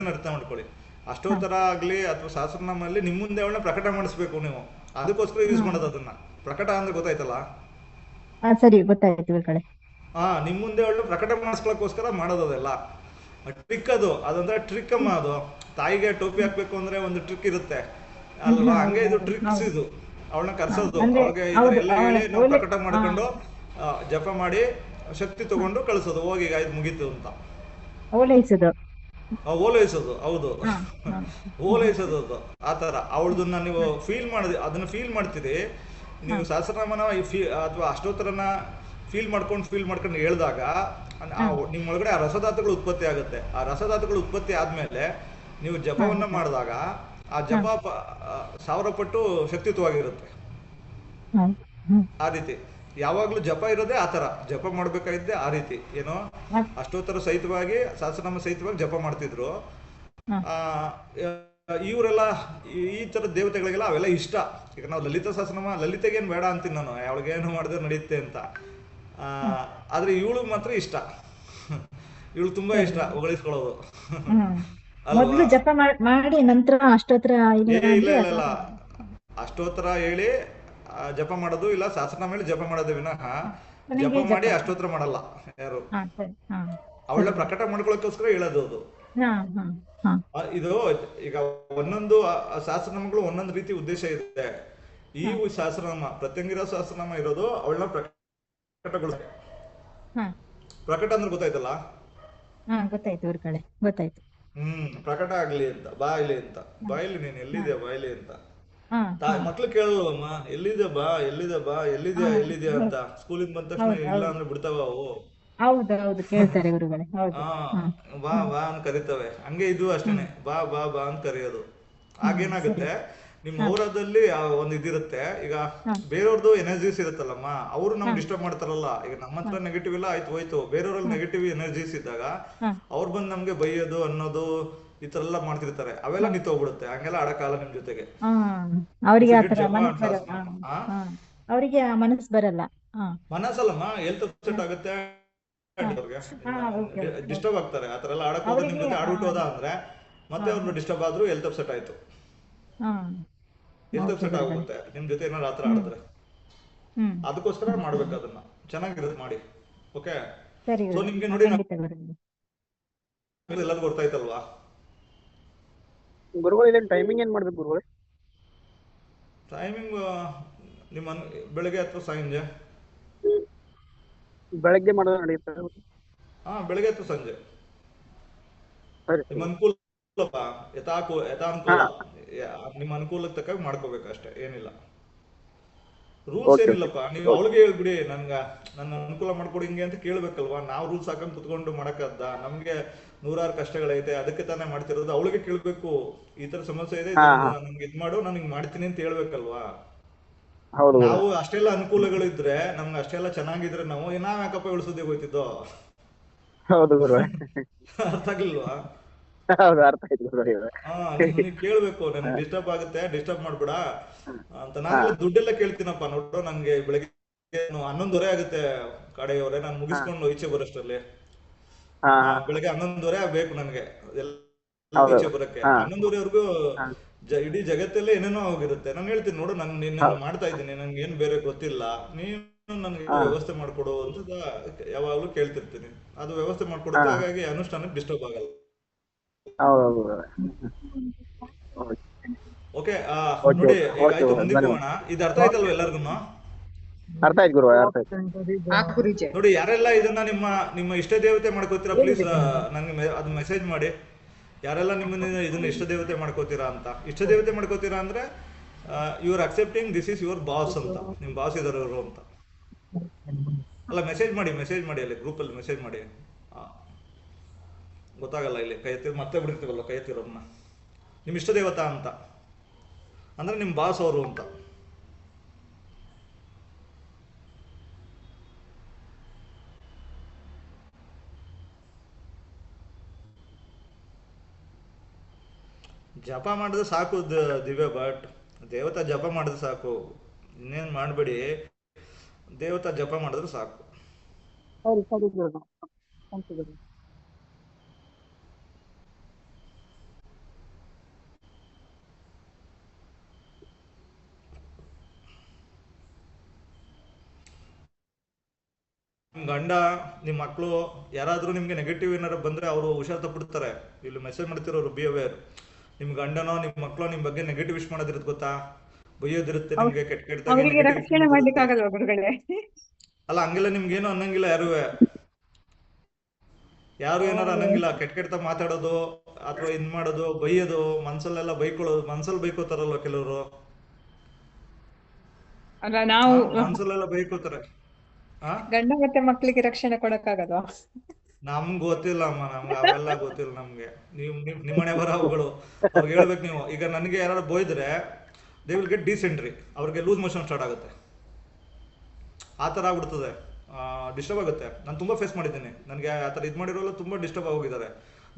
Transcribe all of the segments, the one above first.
ಅರ್ಥ ಮಾಡ್ಕೊಳ್ಳಿ. ಅಷ್ಟೋತ್ತರ ಆಗಲಿ ಅಥವಾ ಸಹಸ್ರನಾಮಲ್ಲಿ ನಿಮ್ಮ ಮುಂದೆ ಅವಳನ್ನ ಪ್ರಕಟ ಮಾಡಿಸ್ಬೇಕು ನೀವು. ಅದಕ್ಕೋಸ್ಕರ ಯೂಸ್ ಮಾಡೋದು ಅದನ್ನ. ಪ್ರಕಟ ಅಂದ್ರೆ ಗೊತ್ತಾಯ್ತಲ್ಲ? ಸರಿ ಗೊತ್ತಾಯ್ತು ಗುರುಗಳೇ. ಹಾ, ನಿಮ್ಮ ಮುಂದೆ ಅವಳನ್ನ ಪ್ರಕಟ ಮಾಡಿಸ್ಕೊಳ್ಳೋಕ್ಕೋಸ್ಕರ ಮಾಡೋದು ಅದೆಲ್ಲ. ಟ್ರಿಕ್ ಅದು, ಅದಂದ್ರೆ ಟ್ರಿಕ್ ಅಮ್ಮ ಅದು. ತಾಯಿಗೆ ಟೋಪಿ ಹಾಕ್ಬೇಕು ಅಂದ್ರೆ ಒಂದು ಟ್ರಿಕ್ ಇರುತ್ತೆ ಅಲ್ವಾ, ಹಂಗೆ ಇದು ಟ್ರಿಕ್ಸ್ ಹೌದು. ಇದು. ಅವಳನ್ನ ಕರ್ಸೋದು, ಅಂದ್ರೆ ಅವಳಿಗೆ ಈ ಥರ ಹೌದು ಎಲ್ಲ ಅವಳ ಹೇಳಿ ನಾವು ಓಲೆ ಪ್ರಕಟ ಹಾ ಮಾಡ್ಕೊಂಡು ಜಪ ಮಾಡಿ ಶಕ್ತಿ ಹಾ, ತಗೊಂಡು ಕಳಿಸೋದು, ಹೋಗಿ ಈಗ ಇದು ಮುಗೀತು ಅಂತ. ಓಲೈಸುದು. ಓಲೈಸೋದು, ಹೌದು. ಹಾ ಹಾ ಓಲೈಸೋದು ಅದು ಆ ಥರ. ಅವಳದನ್ನ ನೀವು ಫೀಲ್ ಮಾಡಿದ, ಅದನ್ನ ಫೀಲ್ ಮಾಡ್ತೀರಿ ಹಾ ನೀವು. ಸಹಸ್ರನಾಮನ ಅಥವಾ ಅಷ್ಟೋತ್ತರನ ಫೀಲ್ ಮಾಡ್ಕೊಂಡು ಹೇಳಿದಾಗ ಹಾ ನಿಮ್ಮೊಳಗಡೆ ಆ ರಸದಾತುಗಳು ಉತ್ಪತ್ತಿ ಆಗುತ್ತೆ. ಆ ರಸದಾತುಗಳು ಉತ್ಪತ್ತಿ ಆದ್ಮೇಲೆ ನೀವು ಹಾ ಜಪವನ್ನ ಮಾಡಿದಾಗ ಆ ಹಾ ಜಪ 1000 ಪಟ್ಟು ಶಕ್ತಿಯುತವಾಗಿರುತ್ತೆ. ಹಾ ಹ್ಮ್ ಆ ರೀತಿ ಯಾವಾಗಲೂ ಜಪ ಇರೋದೇ ಆ ಥರ. ಜಪ ಮಾಡಬೇಕಾಗಿದ್ದೆ ಆ ರೀತಿ ಏನೋ ಮತ್ ಅಷ್ಟೋತ್ತರ ಸಹಿತವಾಗಿ, ಸಹಸ್ರನಾಮ ಸಹಿತವಾಗಿ ಜಪ ಮಾಡ್ತಿದ್ರು. ಹಾ ಆ, ಇವರೆಲ್ಲ ಈ ಥರದ ದೇವತೆಗಳಿಗೆಲ್ಲ ಅವೆಲ್ಲ ಇಷ್ಟ. ಈಗ ನಾವು ಲಲಿತ ಸಹಸ್ರನಾಮ, ಲಲಿತೆಗೇನು ಬೇಡ ಅಂತೀನಿ ನಾನು, ಅವಳಿಗೇನು ಮಾಡಿದ್ರೆ ನಡೆಯುತ್ತೆ ಅಂತ. ಆ, ಹಾ ಆದ್ರೆ ಇವಳು ಮಾತ್ರ ಇಷ್ಟ. ಇವಳು ತುಂಬಾ ಸರಿ. ಇಷ್ಟ ಹೊಗಳಿಸ್ಕೊಳ್ಳೋದು. ಹ್ಮ್ ಅಲ್ವಾ? ಮೊದ್ಲು ಜಪ ಮಾಡಿ ನಂತರ ಅಷ್ಟೋತ್ರ ಇಲ್ಲ ಇಲ್ಲ ಅಂದ್ರೆ ಇಲ್ಲ ಅಥವಾ ಇಲ್ಲ, ಅಷ್ಟೋತ್ತರ ಹೇಳಿ ಜಪ ಮಾಡೋದು, ಇಲ್ಲ ಸಹಸ್ರನಾಮ ಹೇಳಿ ಜಪ ಮಾಡೋದು ವಿನಃ ಜಪ ಕೊನೆಗೆ ಜಪ. ಮಾಡಿ ಅಷ್ಟೋತ್ತರ ಮಾಡಲ್ಲ ಯಾರು. ಹಾ ಸರಿ. ಹಾ ಅವಳ ಸರಿ ಸರಿ. ಪ್ರಕಟ ಮಾಡ್ಕೊಳ್ಳೋಕ್ಕೋಸ್ಕರ ಹೇಳೋದು ಅದು. ಹಾ ಹಾ ಹಾ ಇದು ಈಗ ಒಂದೊಂದು ಸಹಸ್ರನಾಮಗಳು ಒಂದೊಂದು ರೀತಿ ಉದ್ದೇಶ ಇದೆ. ಈ ಹಾ ಸಹಸ್ರನಾಮ ಪ್ರತ್ಯಂಗಿರ ಸಹಸ್ರನಾಮ ಇರೋದು ಅವಳನ್ನ ಪ್ರಕಟಗೊಳಿಸ. ಹಾ ಪ್ರಕಟ ಅಂದ್ರೆ ಗೊತ್ತಾಯ್ತಲ್ಲ? ಹಾ ಗೊತ್ತಾಯ್ತು ಗುರುಗಳೇ, ಗೊತ್ತಾಯ್ತು. ಪ್ರಕಟ ಆಗ್ಲಿ ಅಂತ, ಬಾಯ್ಲಿ ಅಂತ. ಹಾ ಬಾಯ್ಲಿ, ನೀನ್ ಹಾ ಎಲ್ಲಿದ್ಯಾ ಬಾಯ್ಲಿ ಅಂತ. ಹಾ ಹಾ ಮಕ್ಳು ಕೇಳಲ್ವಮ್ಮ, ಎಲ್ಲಿದೆ ಬಾ, ಎಲ್ಲಿದೆ ಬಾ, ಹಾ ಎಲ್ಲಿದ್ಯಾ ಎಲ್ಲಿದ್ಯಾ ಅಂತ. ಸ್ಕೂಲಿಂದ ಬಂದ ತಕ್ಷಣ ಹೌದು ಇಲ್ಲ ಹೌದು ಅಂದ್ರೆ ಬಿಡ್ತಾವ ಅವು. ಹೌದು ಹೌದು ಕೇಳ್ತಾರೆ ಗುರುಗಳೇ, ಹೌದು. ಹಾ, ಹಾ ಬಾ ಹ್ಮ್ ಬಾ ಅಂತ ಕರಿತವೆ. ಹಂಗೆ ಇದು ಹ್ಮ್ ಅಷ್ಟೇನೆ, ಬಾ ಬಾ ಬಾ ಅಂತ ಕರೆಯೋದು. ಸರಿ. ಆಗೇನಾಗುತ್ತೆ, ನಿಮ್ಮ ಹಾ ಔರದಲ್ಲಿ ಒಂದು ಇದಿರುತ್ತೆ. ಈಗ ಹಾ ಬೇರೆಯವ್ರದ್ದು ಎನರ್ಜೀಸ್ ಇರುತ್ತಲ್ಲಮ್ಮ, ಅವರು ಹಾ ನಮ್ಗೆ ಡಿಸ್ಟರ್ಬ್ ಮಾಡ್ತಾರಲ್ಲ. ಈಗ ನಮ್ಮ ಹಾ ಹತ್ರ ನೆಗೆಟಿವ್ ಇಲ್ಲ, ಆಯ್ತು ಹೋಯ್ತು. ಬೇರೆಯವ್ರಲ್ಲಿ ಹಾ ನೆಗೆಟಿವ್ ಎನರ್ಜೀಸ್ ಇದ್ದಾಗ ಹಾ ಅವ್ರು ಬಂದು ನಮ್ಗೆ ಬೈಯೋದು ಅನ್ನೋದು ಈ ತರ ಎಲ್ಲ ಮಾಡ್ತಿರ್ತಾರೆ. ಅವೆಲ್ಲ ಹಾ ನಿಂತೋಗ್ಬಿಡುತ್ತೆ. ಹಂಗೆಲ್ಲ ಆಡಕ್ಕಾಗಲ್ಲ ನಿಮ್ ಜೊತೆಗೆ. ಹಾ ಅವರಿಗೆ ಫಿಗರ್ ಆತರ ಜಪ ಮನಸ್ ಅಂಡ್ ಬರಲ್ಲ. ಸಹಸ್ರನಾಮ. ಹಾ ಹಾ ಅವರಿಗೆ ಆ ಮನಸ್ ಬರಲ್ಲ. ಹಾ ಮನಸ್ಸಲ್ಲಮ್ಮ, ಹೆಲ್ತ್ ಹಾ ಅಪ್ಸೆಟ್ ಆಗುತ್ತೆ ಹಾ ಅವ್ರಿಗೆ. ಹಾ ಓಕೆ ಓಕೆ ಡಿಸ್ಟರ್ಬ್ ಆಗ್ತಾರೆ. ಆ ಥರ ಎಲ್ಲ ಆಡಕ್ ಹೋದ್ರೆ ನಿಮ್ ಅವರಿಗೆ. ಜೊತೆ ಹಾ ಆಡ್ಬಿಟ್ಟು ಹೋದ ಅಂದ್ರೆ ಹಾ ಮತ್ತೆ ಹಾ ಅವ್ರು ಡಿಸ್ಟರ್ಬ್ ಆದ್ರು, ಹೆಲ್ತ್ ಅಪ್ಸೆಟ್ ಆಯ್ತು. ಹಾ ಹೆಲ್ತ್ ಓಕೆ ಅಪ್ಸೆಟ್ ಗುರುಗಳೇ. ಆಗೋಗುತ್ತೆ ನಿಮ್ ಜೊತೆ ಏನಾದ್ರು ಆ ಥರ ಹ್ಮ್ ಆಡಿದ್ರೆ. ಹ್ಮ್ ಅದಕ್ಕೋಸ್ಕರ ಮಾಡ್ಬೇಕು ಅದನ್ನ. ಚೆನ್ನಾಗಿರುತ್ತೆ ಮಾಡಿ. ಓಕೆ. ಸರಿ ಸೊ ಗುರುಗಳೇ, ನಿಮ್ಗೆ ನೋಡಿ, ಖಂಡಿತ ಗುರುಗಳೇ. ಎಲ್ಲರಿಗೂ ಗೊತ್ತಾಯ್ತಲ್ವಾ? ಗುರುಗಳು ಇಲ್ಲಿ ಟೈಮಿಂಗ್ ಏನ್ ಮಾಡ್ಬೇಕು ಗುರುಗಳು? ಟೈಮಿಂಗ್ ನಿಮ್ಮ ಬೆಳಗ್ಗೆ ಅಥವಾ ಸಂಜೆ? ಬೆಳಗ್ಗೆ ಮಾಡೋದು ನಡೆಯುತ್ತೆ? ಹಾ, ಬೆಳಗ್ಗೆ ಅಥವಾ ಸಂಜೆ ಸರಿ ನಿಮ್ಮ ಸರಿ. ಅನುಕೂಲಪ್ಪ. ಹಾ ಯಥಾನುಕೂಲ. ನಿಮ್ಮ ಅನುಕೂಲಕ್ಕೆ ತಕ್ಕ ಮಾಡ್ಕೋಬೇಕು ಅಷ್ಟೇ, ಏನಿಲ್ಲ. ರೂಲ್ಸ್ ಓಕೆ ಓಕೆ ಏನಿಲ್ಲಪ್ಪ. ನೀವು ಓಕೆ. ಅವಳಿಗೆ ಹೇಳ್ಬಿಡಿ, ನನ್ನ ಅನುಕೂಲ ಮಾಡ್ಕೊಡಿ ಹಿಂಗೆ ಅಂತ ಕೇಳ್ಬೇಕಲ್ವಾ. ನಾವು ರೂಲ್ಸ್ ಹಾಕೊಂಡು ಕುತ್ಕೊಂಡು ಮಾಡಕ್ಕದ್ದ? ನಮ್ಗೆ ನೂರಾರು ಕಷ್ಟಗಳೈತೆ, ಅದಕ್ಕೆ ತಾನೇ ಮಾಡ್ತಿರೋದು. ಅವಳಿಗೆ ಕೇಳ್ಬೇಕು, ಈ ತರ ಸಮಸ್ಯೆ ಇದೆ, ಹಾ ಇದನ್ನ ಹಾ ನನ್ಗೆ ಇದ್ ಮಾಡು, ನಾನು ಹಿಂಗ್ ಮಾಡ್ತೀನಿ ಅಂತ ಹೇಳ್ಬೇಕಲ್ವಾ. ಹೌದು ಗುರು. ನಾವು ಅಷ್ಟೆಲ್ಲ ಅನುಕೂಲಗಳಿದ್ರೆ, ನಮ್ಗೆ ಅಷ್ಟೆಲ್ಲ ಚೆನ್ನಾಗಿದ್ರೆ ನಾವ್ ಯಾಕಪ್ಪ ಇಳಿಸೋದೇ ಹೋಯ್ತಿದ್ದೋ. ಹೌದು ಗುರು. ಅರ್ಥ ಆಗ್ಲಿಲ್ವಾ? ಹೌದು, ಅರ್ಥ ಆಯ್ತು ಗುರು ಇವಾಗ. ಹಾ, ನೀವ್ ಕೇಳ್ಬೇಕು, ನನ್ಗೆ ಡಿಸ್ಟರ್ಬ್ ಆಗುತ್ತೆ, ಡಿಸ್ಟರ್ಬ್ ಮಾಡ್ಬೇಡ ಅಂತ. ಹಾ ನಾನೆಲ್ಲ ದುಡ್ಡೆಲ್ಲ ಕೇಳ್ತೀನಪ್ಪ. ನೋಡು, ನನ್ಗೆ ಬೆಳಗ್ಗೆ 11:30 ಆಗುತ್ತೆ ಕಡೆಯವರೇ, ನಾನು ಹಾ ಮುಗಿಸ್ಕೊಂಡು ಈಚೆ ಬರೋಷ್ಟರಲ್ಲಿ. ಹಾ ಹಾ ಬೆಳಗ್ಗೆ 11:30 ಆಗ್ಬೇಕು ನನಗೆ ಎಲ್ಲ ಹೌದು. ಈಚೆ ಬರಕ್ಕೆ. ಹಾ 11:30ವರೆಗೂ ಹಾ ಇಡೀ ಜಗತ್ತಲ್ಲೇ ಏನೇನೋ ಹೋಗಿರುತ್ತೆ. ನಾನು ಹೇಳ್ತೀನಿ, ನೋಡು, ನಾನು ನಿನ್ನೆಲ್ಲ ಮಾಡ್ತಾ ಇದ್ದೀನಿ, ನನ್ಗೆ ಏನ್ ಬೇರೆ ಗೊತ್ತಿಲ್ಲ, ನೀನು ನನಗೆ ಹಾ ವ್ಯವಸ್ಥೆ ಮಾಡ್ಕೊಡು ಅಂತ ಯಾವಾಗ್ಲೂ ಕೇಳ್ತಿರ್ತೀನಿ. ಅದು ವ್ಯವಸ್ಥೆ ಹಾ ಮಾಡ್ಕೊಡುತ್ತೆ. ಹಾಗಾಗಿ ಅನುಷ್ಠಾನಕ್ಕೆ ಡಿಸ್ಟರ್ಬ್ ಆಗಲ್ಲ. ಹೌದು ಗುರು. Okay okay. ಓಕೆ ನೋಡಿ, ಈಗ ಓಕೆ ಆಯ್ತು, ಗುರು, ಮುಂದಕ್ಕೆ ಧನ್ಯವಾದ. ಹೋಗೋಣ. ಇದು ಅರ್ಥ ಆಯ್ತಲ್ವ ಎಲ್ಲರಿಗೂ? ಅರ್ಥ ಆಯ್ತು ಗುರು, ಅರ್ಥ ಆಯ್ತು. ನೋಡಿ, ಯಾರೆಲ್ಲ ಇದನ್ನ ನಿಮ್ಮ ನಿಮ್ಮ ಇಷ್ಟ ದೇವತೆ ಮಾಡ್ಕೋತೀರಾ, ಪ್ಲೀಸ್ ನನಗೆ ಅದು ಮೆಸೇಜ್ ಮಾಡಿ. ಯಾರೆಲ್ಲ ನಿಮ್ಮನ್ನ ಇದನ್ನ ಇಷ್ಟ ದೇವತೆ ಮಾಡ್ಕೋತೀರಾ ಅಂತ. ಇಷ್ಟ ದೇವತೆ ಮಾಡ್ಕೋತೀರಾ ಅಂದ್ರೆ you are accepting this is your boss ಅಂತ. ನಿಮ್ ಬಾಸ್ ಇದಾರೆ ಇವರು ಅಂತ. ಅಲ್ಲ, ಮೆಸೇಜ್ ಮಾಡಿ ಅಲ್ಲಿ ಗ್ರೂಪಲ್ಲಿ ಮೆಸೇಜ್ ಮಾಡಿ. ಆ, ಗೊತ್ತಾಗಲ್ಲ ಇಲ್ಲಿ ಕೈ ಎತ್ತಿ ಮತ್ತೆ ಬಿಡ್ತೀವಲ್ಲ ಕೈ ಎತ್ತಿರೋನ್ನ. ನಿಮ್ಮ ಇಷ್ಟ ದೇವತಾ ಅಂತ ಅಂದ್ರೆ ನಿಮ್ಮ ಬಾಸ್ ಅವರು ಅಂತ. ಜಪ ಮಾಡಿದ್ರೆ ಸಾಕು ದಿವ್ಯ ಭಟ್. ದೇವತಾ ಜಪ ಮಾಡಿದ್ರೆ ಸಾಕು, ಇನ್ನೇನು ಮಾಡಬೇಡಿ. ದೇವತಾ ಜಪ ಮಾಡಿದ್ರೆ ಸಾಕು. ಸರಿ ಸರಿ ಗುರು. ಥ್ಯಾಂಕ್ ಯು ಗುರು. ಗಂಡ ನಿಮ್ಮ ಮಕ್ಕಳು ಯಾರಾದರೂ ನಿಮಗೆ ನೆಗೆಟಿವ್ ಏನಾರು ಬಂದರೆ ಅವರು ಹುಷಾರ್ ತಪ್ಪಿಡ್ತಾರೆ. ಇಲ್ಲಿ ಮೆಸೇಜ್ ಮಾಡ್ತಿರೋರು ಬಿ ಅವೇರ್. ನಿಮ್ಮ ಗಂಡನೋ ನಿಮ್ಮ ಮಕ್ಕಳು ನಿಮ್ಮ ಬಗ್ಗೆ ನೆಗೆಟಿವ್ ವಿಶ್ ಮಾಡೋದಿರುತ್ತೆ ಗೊತ್ತಾ, ಬೈಯೋದಿರುತ್ತೆ ನಿಮಗೆ, ಕೆಟ್ಟ ಕೆಟ್ಟದಾಗಿ ಅವರಿಗೆ ನೆಗೆಟಿವ್ ವಿಶ್ ರಕ್ಷಣೆ ಮಾಡೋದಿರುತ್ತೆ. ಮಾಡ್ಲಿಕ್ಕಾಗಲ್ವಾ ಗುರುಗಳೇ? ಅಲ್ಲ ಹಂಗೆಲ್ಲ ನಿಮ್ಗೇನು ಅನ್ನಂಗಿಲ್ಲ ಯಾರು ಏನಾರು ಅನ್ನಂಗಿಲ್ಲ. ಕೆಟ್ಟದಾಗ ಮಾತಾಡೋದು ಅಥವಾ ಇದ್ ಮಾಡೋದು, ಬೈಯೋದು, ಮನ್ಸಲ್ಲೆಲ್ಲ ಬೈಕೊಳ್ಳೋದು, ಮನ್ಸಲ್ಲಿ ಬೈಕೋತಾರಲ್ವ ಕೆಲವರು, ಅಲ್ಲ ನಾವು ಮನ್ಸಲ್ಲೆಲ್ಲ ಬೈಕೋತಾರೆ. ಆ ಗಂಡ ಮತ್ತೆ ಮಕ್ಕಳಿಗೆ ರಕ್ಷಣೆ ಕೊಡಕ್ಕಾಗಲ್ವಾ? ನಮ್ಗೆ ಗೊತ್ತಿಲ್ಲ ಅಮ್ಮ, ನಮ್ಗೆ ಅವೆಲ್ಲ ಗೊತ್ತಿಲ್ಲ ನಮ್ಗೆ. ನಿಮ್ಮನೆ ಬರ ಅವುಗಳು ಅವ್ರಿಗೆ ಹೇಳ್ಬೇಕು ನೀವು. ಈಗ ನನಗೆ ಯಾರು ಬೋಯ್ದ್ರೆ ದೇ ವಿಲ್ ಗೆಟ್ ಡಿಸೆಂಟ್ರಿ, ಅವ್ರಿಗೆ ಲೂಸ್ ಮೋಷನ್ ಸ್ಟಾರ್ಟ್ ಆಗುತ್ತೆ, ಆ ಥರ ಆಗ್ಬಿಡ್ತದೆ, ಡಿಸ್ಟರ್ಬ್ ಆಗುತ್ತೆ. ನಾನು ತುಂಬ ಫೇಸ್ ಮಾಡಿದ್ದೀನಿ. ನನಗೆ ಆ ಥರ ಇದು ಮಾಡಿರೋಲ್ಲ, ತುಂಬ ಡಿಸ್ಟರ್ಬ್ ಆಗೋಗಿದ್ದಾರೆ.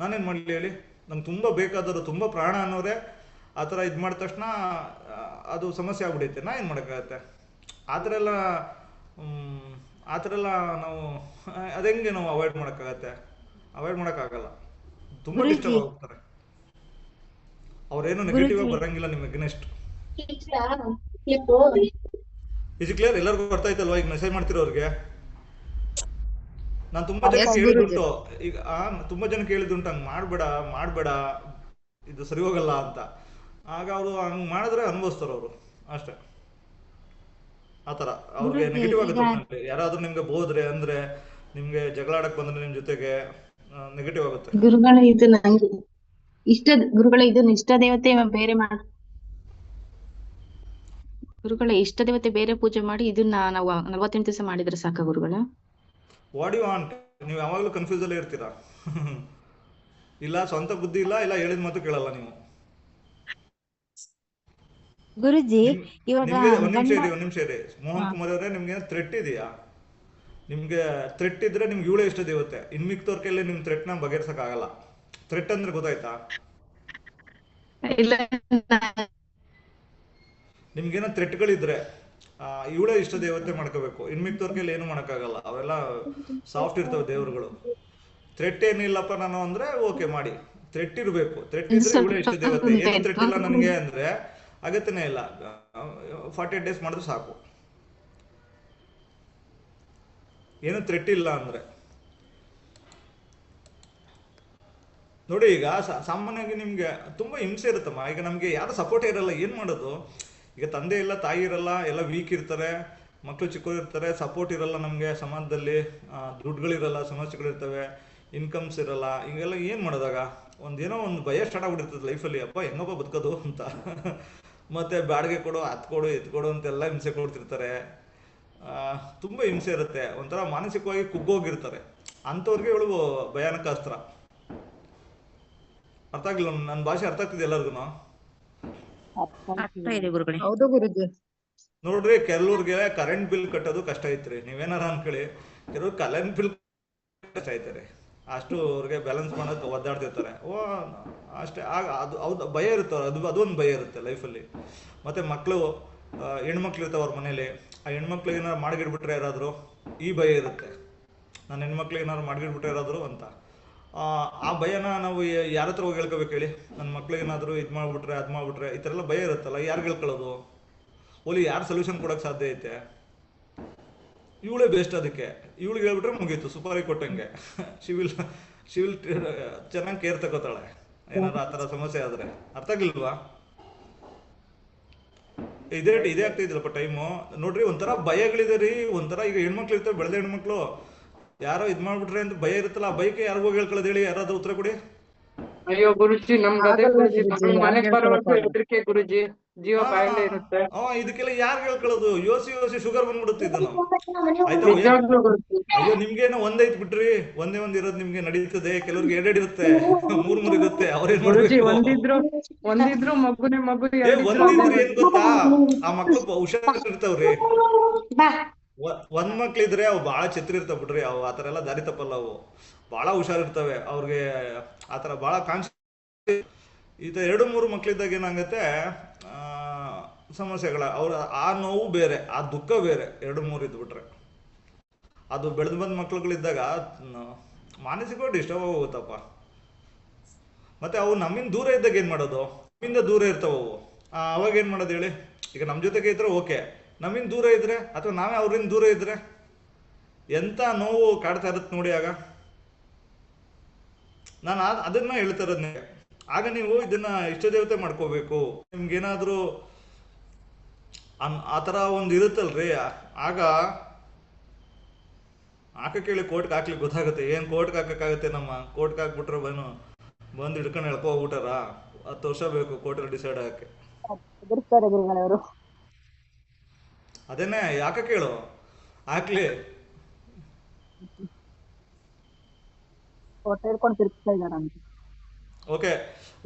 ನಾನೇನು ಮಾಡಲಿ ಹೇಳಿ? ನಂಗೆ ತುಂಬ ಬೇಕಾದವರು, ತುಂಬ ಪ್ರಾಣ ಅನ್ನೋರೇ ಆ ಥರ ಇದು ಮಾಡಿದ ತಕ್ಷಣ ಅದು ಸಮಸ್ಯೆ ಆಗ್ಬಿಡುತ್ತೆ. ನಾ ಏನು ಮಾಡೋಕ್ಕಾಗತ್ತೆ? ಆ ಥರ ಎಲ್ಲ ನಾವು ಅದೆಂಗೆ ನಾವು ಅವಾಯ್ಡ್ ಮಾಡೋಕ್ಕಾಗತ್ತೆ? ಅವಾಯ್ಡ್ ಮಾಡೋಕ್ಕಾಗಲ್ಲ. ತುಂಬ ಡಿಸ್ಟರ್ಬ್ ಆಗ್ತಾರೆ. ಅವ್ರೇನು ನೆಗೆಟಿವ್ ಆಗಿ ಬರಂಗಿಲ್ಲ ನಿಮಗೆ ಅಗೇನೆಸ್ಟ್. Is clear? ಎಲ್ಲರಿಗೂ ಬರ್ತಾ ಇತ್ತಲ್ವಾ ಈಗ ಮೆಸೇಜ್ ಮಾಡ್ತಿರೋರಿಗೆ? ನಾನು ತುಂಬಾ ಜನ ಕೇಳಿದುಂಟು, ಈಗ ತುಂಬಾ ಜನ ಕೇಳಿದುಂಟು ಹಂಗ್ ಮಾಡ್ಬೇಡ ಇದು ಸರಿ ಹೋಗಲ್ಲ ಅಂತ. ಆಗ ಅವರು ಹಂಗ್ ಮಾಡಿದ್ರೆ ಅನುಭವಿಸ್ತಾರ ಅವರು ಅಷ್ಟೇ. ಆತರ ಅವ್ರಿಗೆ ನೆಗೆಟಿವ್ ಆಗುತ್ತೆ. ಯಾರಾದ್ರೂ ನಿಮ್ಗೆ ಬೋದ್ರೆ ಅಂದ್ರೆ, ನಿಮ್ಗೆ ಜಗಳ ಆಡಕ್ ಬಂದ್ರೆ ನಿಮ್ ಜೊತೆಗೆ ನೆಗೆಟಿವ್ ಆಗುತ್ತೆ. ಗುರುಗಳ ಇದು ನಂಗೆ ಗುರುಗಳ ಇದು ಇಷ್ಟ ದೇವತೆ ಬೇರೆ ಗುರುಗಳ ಇಷ್ಟ ದೇವತೆ ಬೇರೆ ಪೂಜೆ ಮಾಡಿ ಇದನ್ನ ನಾವು 48 ದಿವಸ ಮಾಡಿದ್ರೆ ಸಾಕ ಗುರುಗಳ? What you want? ನೀವು ಯಾವಾಗಲೂ ಕನ್ಫ್ಯೂಸ್ ಅಲ್ಲೇ ಇರ್ತೀರಾ. ಇಲ್ಲ ಸ್ವಂತ ಬುದ್ಧಿ ಇಲ್ಲ ಹೇಳಿದ ಮಾತು ಕೇಳಲ್ಲ ನೀವು. ಗುರುಜಿ ಇವಾಗ ಒಂದ್ ನಿಮಿಷ ಇರಿ ಮೋಹನ್ ಕುಮಾರ್ ಅವರೇ, ನಿಮ್ಗೆ ಥ್ರೆಟ್ ಇದೆಯಾ? ನಿಮ್ಗೆ ಥ್ರೆಟ್ ಇದ್ರೆ ನಿಮ್ಗೆ ಇವಳೇ ಇಷ್ಟ ದೇವತೆ. ಇನ್ಮಿಕ್ತವ್ರ ಕೈಲಿ ನಿಮ್ ಥ್ರೆಟ್ ನ ಬಗೆಹರ್ಸಕ್ ಆಗಲ್ಲ. ಥ್ರೆಟ್ ಅಂದ್ರೆ ಗೊತ್ತಾಯ್ತಾ? ನಿಮ್ಗೇನೋ ಥ್ರೆಟ್ಗಳಿದ್ರೆ ಇವಳೇ ಇಷ್ಟ ದೇವತೆ ಮಾಡ್ಕೋಬೇಕು. ಇನ್ಮಿಕ್ತವ್ರ ಕೈಲಿ ಏನು ಮಾಡೋಕ್ಕಾಗಲ್ಲ. ಅವೆಲ್ಲ ಸಾಫ್ಟ್ ಇರ್ತವೆ ದೇವ್ರುಗಳು. ಥ್ರೆಟ್ ಏನಿಲ್ಲಪ್ಪ ನಾನು ಅಂದ್ರೆ ಓಕೆ ಮಾಡಿ. ಥ್ರೆಟ್ ಇರಬೇಕು. ಥ್ರೆಟ್ ಇದ್ರೆ ಇವಳೇ ಇಷ್ಟ ದೇವತೆ. ಏನು ಥ್ರೆಟ್ ಇಲ್ಲ ನನಗೆ ಅಂದ್ರೆ ಅಗತ್ಯನೇ ಇಲ್ಲ. 48 ಡೇಸ್ ಮಾಡಿದ್ರೆ ಸಾಕು. ಏನು ಥ್ರೆಟ್ ಇಲ್ಲ ಅಂದ್ರೆ ನೋಡಿ. ಈಗ ಸಾಮಾನ್ಯವಾಗಿ ನಿಮ್ಗೆ ತುಂಬಾ ಹಿಂಸೆ ಇರುತ್ತಮ್ಮ. ಈಗ ನಮ್ಗೆ ಯಾರು ಸಪೋರ್ಟ್ ಇರಲ್ಲ, ಏನ್ ಮಾಡೋದು? ಈಗ ತಂದೆ ಇಲ್ಲ, ತಾಯಿ ಇರಲ್ಲ, ಎಲ್ಲ ವೀಕ್ ಇರ್ತಾರೆ, ಮಕ್ಕಳು ಚಿಕ್ಕವರು ಇರ್ತಾರೆ, ಸಪೋರ್ಟ್ ಇರಲ್ಲ ನಮ್ಗೆ ಸಮಾಜದಲ್ಲಿ, ದುಡ್ಡುಗಳಿರಲ್ಲ, ಸಮಸ್ಯೆಗಳಿರ್ತವೆ, ಇನ್ಕಮ್ಸ್ ಇರಲ್ಲ. ಹಿಂಗೆಲ್ಲ ಏನ್ ಮಾಡೋದಾಗ ಏನೋ ಒಂದು ಭಯ ಸ್ಟಾರ್ಟ್ ಆಗ್ಬಿಟ್ಟಿರ್ತದೆ ಲೈಫಲ್ಲಿ. ಅಪ್ಪ ಹೆಂಗಪ್ಪ ಬದುಕೋದು ಅಂತ. ಮತ್ತೆ ಬಾಡಿಗೆ ಕೊಡು, ಹತ್ ಕೊಡು, ಎತ್ಕೊಡು ಅಂತೆಲ್ಲ ಹಿಂಸೆ ಕೊಡ್ತಿರ್ತಾರೆ. ತುಂಬ ಹಿಂಸೆ ಇರುತ್ತೆ. ಒಂಥರ ಮಾನಸಿಕವಾಗಿ ಕುಗ್ಗೋಗಿರ್ತಾರೆ. ಅಂಥವ್ರಿಗೆ ಇವಳು ಭಯಾನಕ ಅಸ್ತ್ರ. ಅರ್ಥ ಆಗಿಲ್ಲ? ನನ್ನ ಭಾಷೆ ಅರ್ಥ ಆಗ್ತಿದೆ ಎಲ್ಲರಿಗೂ? ಹೌದು ಗುರುಜಿ. ನೋಡ್ರಿ, ಕೆಲವ್ರಿಗೆ ಕರೆಂಟ್ ಬಿಲ್ ಕಟ್ಟೋದು ಕಷ್ಟ ಐತ್ರಿ. ನೀವೇನಾರ ಅನ್ಕೊಳ್ಳಿ, ಕೆಲವ್ರು ಕರೆಂಟ್ ಬಿಲ್ ಕಷ್ಟ ಐತಾರೆ. ಅಷ್ಟು ಅವ್ರಿಗೆ ಬ್ಯಾಲೆನ್ಸ್ ಮಾಡೋಕೆ ಒದ್ದಾಡ್ತಿರ್ತಾರೆ. ಅಷ್ಟೇ. ಅದು ಭಯ ಇರುತ್ತೆ. ಅದೊಂದು ಭಯ ಇರುತ್ತೆ ಲೈಫಲ್ಲಿ. ಮತ್ತೆ ಮಕ್ಕಳು, ಹೆಣ್ಮಕ್ಳು ಇರ್ತಾವೆ ಅವ್ರ ಮನೇಲಿ. ಆ ಹೆಣ್ಮಕ್ಳಿಗೆ ಏನಾರು ಮಾಡಿಗಿಡ್ಬಿಟ್ರೆ ಯಾರಾದರೂ, ಈ ಭಯ ಇರುತ್ತೆ. ನನ್ನ ಹೆಣ್ಮಕ್ಳಿಗೆ ಏನಾದ್ರು ಮಾಡಿಗಿಡ್ಬಿಟ್ರೆ ಯಾರಾದರೂ ಅಂತ. ಆ ಭಯನ ನಾವು ಯಾರ ಹತ್ರ ಹೋಗಿ ಹೇಳ್ಕೋಬೇಕು ಹೇಳಿ? ನನ್ನ ಮಕ್ಳಿಗೆ ಏನಾದರೂ ಇದು ಮಾಡ್ಬಿಟ್ರೆ, ಅದು ಮಾಡ್ಬಿಟ್ರೆ, ಈ ಥರ ಎಲ್ಲ ಭಯ ಇರುತ್ತಲ್ಲ. ಯಾರು ಹೇಳ್ಕೊಳ್ಳೋದು? ಓಲಿ ಯಾರು ಸೊಲ್ಯೂಷನ್ ಕೊಡೋಕೆ ಸಾಧ್ಯ ಐತೆ? ಇವಳೇ ಬೆಸ್ಟ್. ಅದಕ್ಕೆ ಇವಳಿಗೆ ಹೇಳ್ಬಿಟ್ರೆ ಮುಗೀತು, ಸುಪಾರಿ ಕೊಟ್ಟಂಗೆ. ಶಿವಿಲ್ ಚೆನ್ನಾಗಿ ಕೇರ್ ತಗೋತಾಳೆ ಏನಾದ್ರು ಆ ಥರ ಸಮಸ್ಯೆ ಆದರೆ. ಅರ್ಥ ಆಗಿಲ್ವಾ? ಇದೇ ಆಗ್ತಿದ್ರಪ್ಪ ಟೈಮು. ನೋಡ್ರಿ, ಒಂಥರ ಭಯಗಳಿದೆ ರೀ. ಒಂಥರ ಈಗ ಹೆಣ್ಮಕ್ಳು ಇರ್ತಾರೆ, ಬೆಳೆದ ಹೆಣ್ಮಕ್ಳು, ಯಾರೋ ಇದ್ ಮಾಡ್ಬಿಟ್ರೆ ಅಂತ ಭಯ ಇರುತ್ತಲ್ಲ. ಆ ಭಯಕ್ಕೆ ಯಾರಿಗೋ ಹೇಳ್ಕೊಳ್ಳೋದು ಹೇಳಿ? ಯಾರಾದ್ರೂ ಉತ್ತರ ಕೊಡಿ. ಅಯ್ಯೋ ಗುರುಜಿ, ನಮ್ಗೆ ಅದೇ ಗುರುಜಿ, ಮನೆಗೆ ಬರೋವರೆಗೂ ಹೆದರಿಕೆ ಗುರುಜಿ, ಜೀವ ಬಾಯಲ್ಲೇ ಇರುತ್ತೆ. ಇದಕ್ಕೆಲ್ಲ ಯಾರು ಹೇಳ್ಕೊಳ್ಳೋದು? ಯೋಸಿ ಶುಗರ್ ಬಂದ್ಬಿಡುತ್ತೆ ಇದನ್ನು. ಆಯ್ತಾ? ಅಯ್ಯೋ, ನಿಮ್ಗೇನೋ ಒಂದೈತ್ ಬಿಟ್ರಿ, ಒಂದೇ ಇರೋದು ನಿಮ್ಗೆ ನಡೀತದೆ. ಕೆಲವ್ರಿಗೆ 2 ಇರುತ್ತೆ, 3 ಇರುತ್ತೆ. ಅವ್ರೇನ್ ಮಾಡ್ಬೇಕು? ಒಂದಿದ್ರು ಮಗುನೇ ಮಗು. ಒಂದಿದ್ರು ಏನ್ ಗೊತ್ತಾ, ಆ ಮಕ್ಳು ಹುಷಾರಿರ್ತಾವ್ರಿ. ಒಂದ್ ಮಕ್ಳಿದ್ರೆ ಅವು ಬಹಳ ಛತ್ರಿ ಇರ್ತಾವ ಬಿಡ್ರಿ. ಅವು ಆತರ ಎಲ್ಲ ದಾರಿ ತಪ್ಪಲ್ಲ. ಅವು ಬಹಳ ಹುಷಾರಿರ್ತವೆ. ಅವ್ರಿಗೆ ಆತರ ಬಹಳ ಕಾನ್ಶಿಯಸ್. ಇದು 2-3 ಮಕ್ಳಿದ್ದಾಗ ಏನಾಗತ್ತೆ, ಸಮಸ್ಯೆಗಳ ಆ ನೋವು ಬೇರೆ, ಆ ದುಃಖ ಬೇರೆ. 2-3 ಇದ್ಬಿಟ್ರೆ, ಅದು ಬೆಳೆದು ಬಂದ ಮಕ್ಳುಗಳಿದ್ದಾಗ ಮಾನಸಿಕವಾಗಿ ಡಿಸ್ಟರ್ಬ್ ಆಗೋಗುತ್ತಪ್ಪ. ಮತ್ತೆ ಅವು ನಮ್ಮಿಂದ ದೂರ ಇದ್ದಾಗ ಏನ್ ಮಾಡೋದು? ನಮ್ಮಿಂದ ದೂರ ಇರ್ತಾವ ಅವು. ಅವಾಗ ಏನ್ ಮಾಡೋದು ಹೇಳಿ? ಈಗ ನಮ್ ಜೊತೆಗೆ ಇದ್ರೆ ಓಕೆ, ನಮ್ಮಿಂದ ದೂರ ಇದ್ರೆ ಅಥವಾ ನಾವೇ ಅವ್ರಿಂದ ದೂರ ಇದ್ರೆ ಎಂತ ನೋವು ಕಾಡ್ತಾ ಇರುತ್ತೆ ನೋಡಿ. ಆಗ ನಾನು ಅದನ್ನ ಹೇಳ್ತಾ ಇರೋದು ನಿಮಗೆ. ಆಗ ನೀವು ಇದನ್ನ ಇಷ್ಟ ದೇವತೆ ಮಾಡ್ಕೋಬೇಕು. ನಿಮ್ಗೇನಾದ್ರೂ ಆ ಥರ ಒಂದು ಇರುತ್ತಲ್ರಿ, ಆಗ ಕೇಳಿ ಕೋರ್ಟ್ಗೆ ಹಾಕ್ಲಿಕ್ಕೆ ಗೊತ್ತಾಗುತ್ತೆ. ಏನು ಕೋರ್ಟ್ಗೆ ಹಾಕಕ್ಕಾಗುತ್ತೆ? ನಮ್ಮ ಕೋರ್ಟ್ಗೆ ಹಾಕ್ಬಿಟ್ರೆ ಬಂದು ಹಿಡ್ಕೊಂಡು ಎಳ್ಕೊ ಹೋಗ್ಬಿಟ್ಟಾರ. 10 ವರ್ಷ ಬೇಕು ಕೋರ್ಟಲ್ಲಿ ಡಿಸೈಡ್ ಆಗಕ್ಕೆ. ಎದುರಿಸ್ತಾರೆ ಗುರುಗಳವರು. ಅದೇನೆ ಯಾಕೆ ಕೇಳು ಹಾಕ್ಲಿ. ಫೋಟೋ ಹಿಡ್ಕೊಂಡು ತಿರುಗಿಸ್ತಾ ಇದಾರಂತೆ.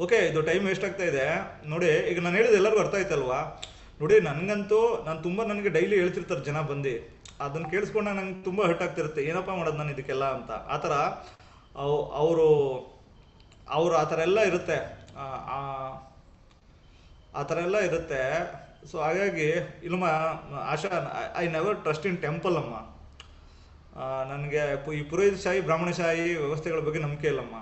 ಓಕೆ ಇದು ಟೈಮ್ ವೇಸ್ಟ್ ಆಗ್ತಾ ಇದೆ ನೋಡಿ. ಈಗ ನಾನು ಹೇಳಿದ ಎಲ್ಲರಿಗೂ ಅರ್ಥ ಆಯ್ತಲ್ವಾ? ನೋಡಿ, ನನಗಂತೂ ನನಗೆ ಡೈಲಿ ಹೇಳ್ತಿರ್ತಾರೆ ಜನ ಬಂದು. ಅದನ್ನ ಕೇಳಿಸ್ಕೊಂಡ ನಂಗೆ ತುಂಬ ಹರ್ಟ್ ಆಗ್ತಿರುತ್ತೆ. ಏನಪ್ಪ ಮಾಡೋದು ನಾನು ಇದಕ್ಕೆಲ್ಲ ಅಂತ. ಆ ಥರ ಅವರು ಆ ಥರ ಎಲ್ಲ ಇರುತ್ತೆ. ಆ ಥರ ಎಲ್ಲ ಇರುತ್ತೆ. ಸೊ ಹಾಗಾಗಿ ಇಲ್ಲಮ್ಮ Asha, I never trust in temple ಅಮ್ಮ. ನನಗೆ ಈ ಪುರೋಹಿತಶಾಹಿ ಬ್ರಾಹ್ಮಣಶಾಹಿ ವ್ಯವಸ್ಥೆಗಳ ಬಗ್ಗೆ ನಂಬಿಕೆ ಇಲ್ಲಮ್ಮ.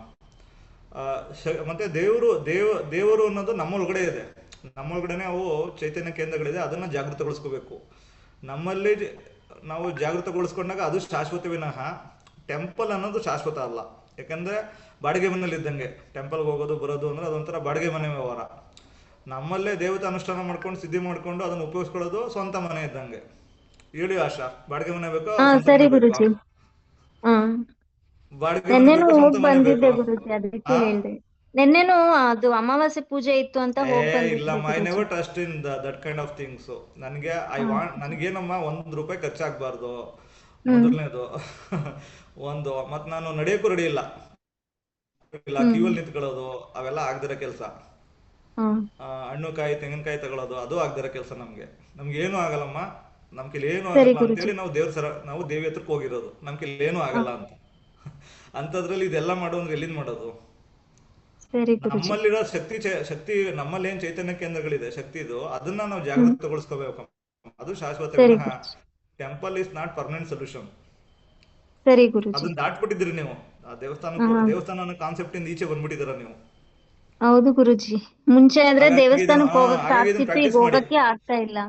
ಮತ್ತೆ ದೇವರು ಅನ್ನೋದು ನಮ್ಮೊಳಗಡೆ ಇದೆ. ನಮ್ಮೊಳಗಡೆನೆ ಅವು ಚೈತನ್ಯ ಕೇಂದ್ರಗಳಿದೆ. ಅದನ್ನ ಜಾಗೃತಗೊಳಿಸ್ಕೋಬೇಕು. ನಮ್ಮಲ್ಲಿ ನಾವು ಜಾಗೃತಗೊಳಿಸ್ಕೊಂಡಾಗ ಅದು ಶಾಶ್ವತ ವಿನಃ ಟೆಂಪಲ್ ಅನ್ನೋದು ಶಾಶ್ವತ ಅಲ್ಲ. ಯಾಕಂದ್ರೆ ಬಾಡಿಗೆ ಮನೇಲಿ ಇದ್ದಂಗೆ ಟೆಂಪಲ್ಗೆ ಹೋಗೋದು ಬರೋದು ಅಂದ್ರೆ ಅದೊಂಥರ ಬಾಡಿಗೆ ಮನೆ ವ್ಯವಹಾರ. ನಮ್ಮಲ್ಲೇ ದೇವತೆ ಅನುಷ್ಠಾನ ಮಾಡ್ಕೊಂಡು ಸಿದ್ಧಿ ಮಾಡ್ಕೊಂಡು ಅದನ್ನ ಉಪಯೋಗಿಸ್ಕೊಳ್ಳೋದು ಸ್ವಂತ ಮನೆ ಇದ್ದಂಗೆ. ಹೇಳಿ ಆಶಾ, ಬಾಡಿಗೆ ಮನೆ ಬೇಕಾ ಸರಿ ಗುರುಜಿ. ಬಾಡಿಗೆ ನೆನ್ನೆನೂ ಸ್ವಂತ ಹೋಗ್ ಮನೆ ಬಂದಿದ್ದೆ ಬೇಕಾ? ಗುರುಜಿ, ಅದಕ್ಕೆ ಹೇಳ್ದೆ. ನೆನ್ನೆನೂ ಅದು ಅಮಾವಾಸ್ಯೆ ಪೂಜೆ ಇತ್ತು ಅಂತ ಹೋಗ್ ಬಂದಿದ್ದೆ ಇಲ್ಲಮ್ಮ, I Guruji. Never trust in that kind of things. ನನಗೇನಮ್ಮ ₹1 ಖರ್ಚಾಗಬಾರ್ದು ಮೊದಲನೇದು. ಮತ್ ನಾನು ನಡೆಯಕ್ಕೂ ರೆಡಿ ಇಲ್ಲ. ಕ್ಯೂವಲ್ಲಿ ನಿಂತ್ಕೊಳ್ಳೋದು ಅವೆಲ್ಲ ಆಗ್ದಿರೋ ಕೆಲಸ. ಹಣ್ಣುಕಾಯಿ ತೆಂಗಿನಕಾಯಿ ತಗೊಳ್ಳೋದು ಅದು ಆಗ್ದಿರೋ ಕೆಲಸ. ನಮ್ಗೆ ಏನು ಆಗಲ್ಲಮ್ಮ. ನಮ್ ಕೈಲಿ ಏನು ಆಗಲ್ಲ ಅಂತೇಳಿ ನಾವು ದೇವಿ ಹತ್ರಕ್ಕೆ ಹೋಗಿರೋದು. ನಮ್ ಕೈಲಿ ಏನು ಆಗಲ್ಲ ಅಂತ. ಅಂತದ್ರಲ್ಲಿ ಇದೆಲ್ಲ ಮಾಡೋದ್ರೆ ಎಲ್ಲಿಂದ ಮಾಡೋದು? ನಮ್ಮಲ್ಲಿರೋ ಶಕ್ತಿ ನಮ್ಮಲ್ಲಿ ಏನ್ ಚೈತನ್ಯ ಕೇಂದ್ರಗಳಿದೆ, ಶಕ್ತಿ ಇದು, ಅದನ್ನ ನಾವು ಜಾಗೃತಗೊಳಿಸ್ಕೋಬೇಕು. ಅದು ಶಾಶ್ವತ. Temple is not permanent solution. ಅದನ್ನ ದಾಟ್ಬಿಟ್ಟಿದ್ರಿ ನೀವು. ಆ ದೇವಸ್ಥಾನ ಕಾನ್ಸೆಪ್ಟ್ ಇಂದ ಈಚೆ ಬಂದ್ಬಿಟ್ಟಿದ್ದೀರ ನೀವು. ಹೌದು ಗುರುಜಿ. ಮುಂಚೆ ಆದ್ರೆ ದೇವಸ್ಥಾನಕ್ಕೆ ಹೋಗಕ್ಕೆ ಈಗ ಹೋಗಕ್ಕೆ ಆಗ್ತಾ ಇಲ್ಲ.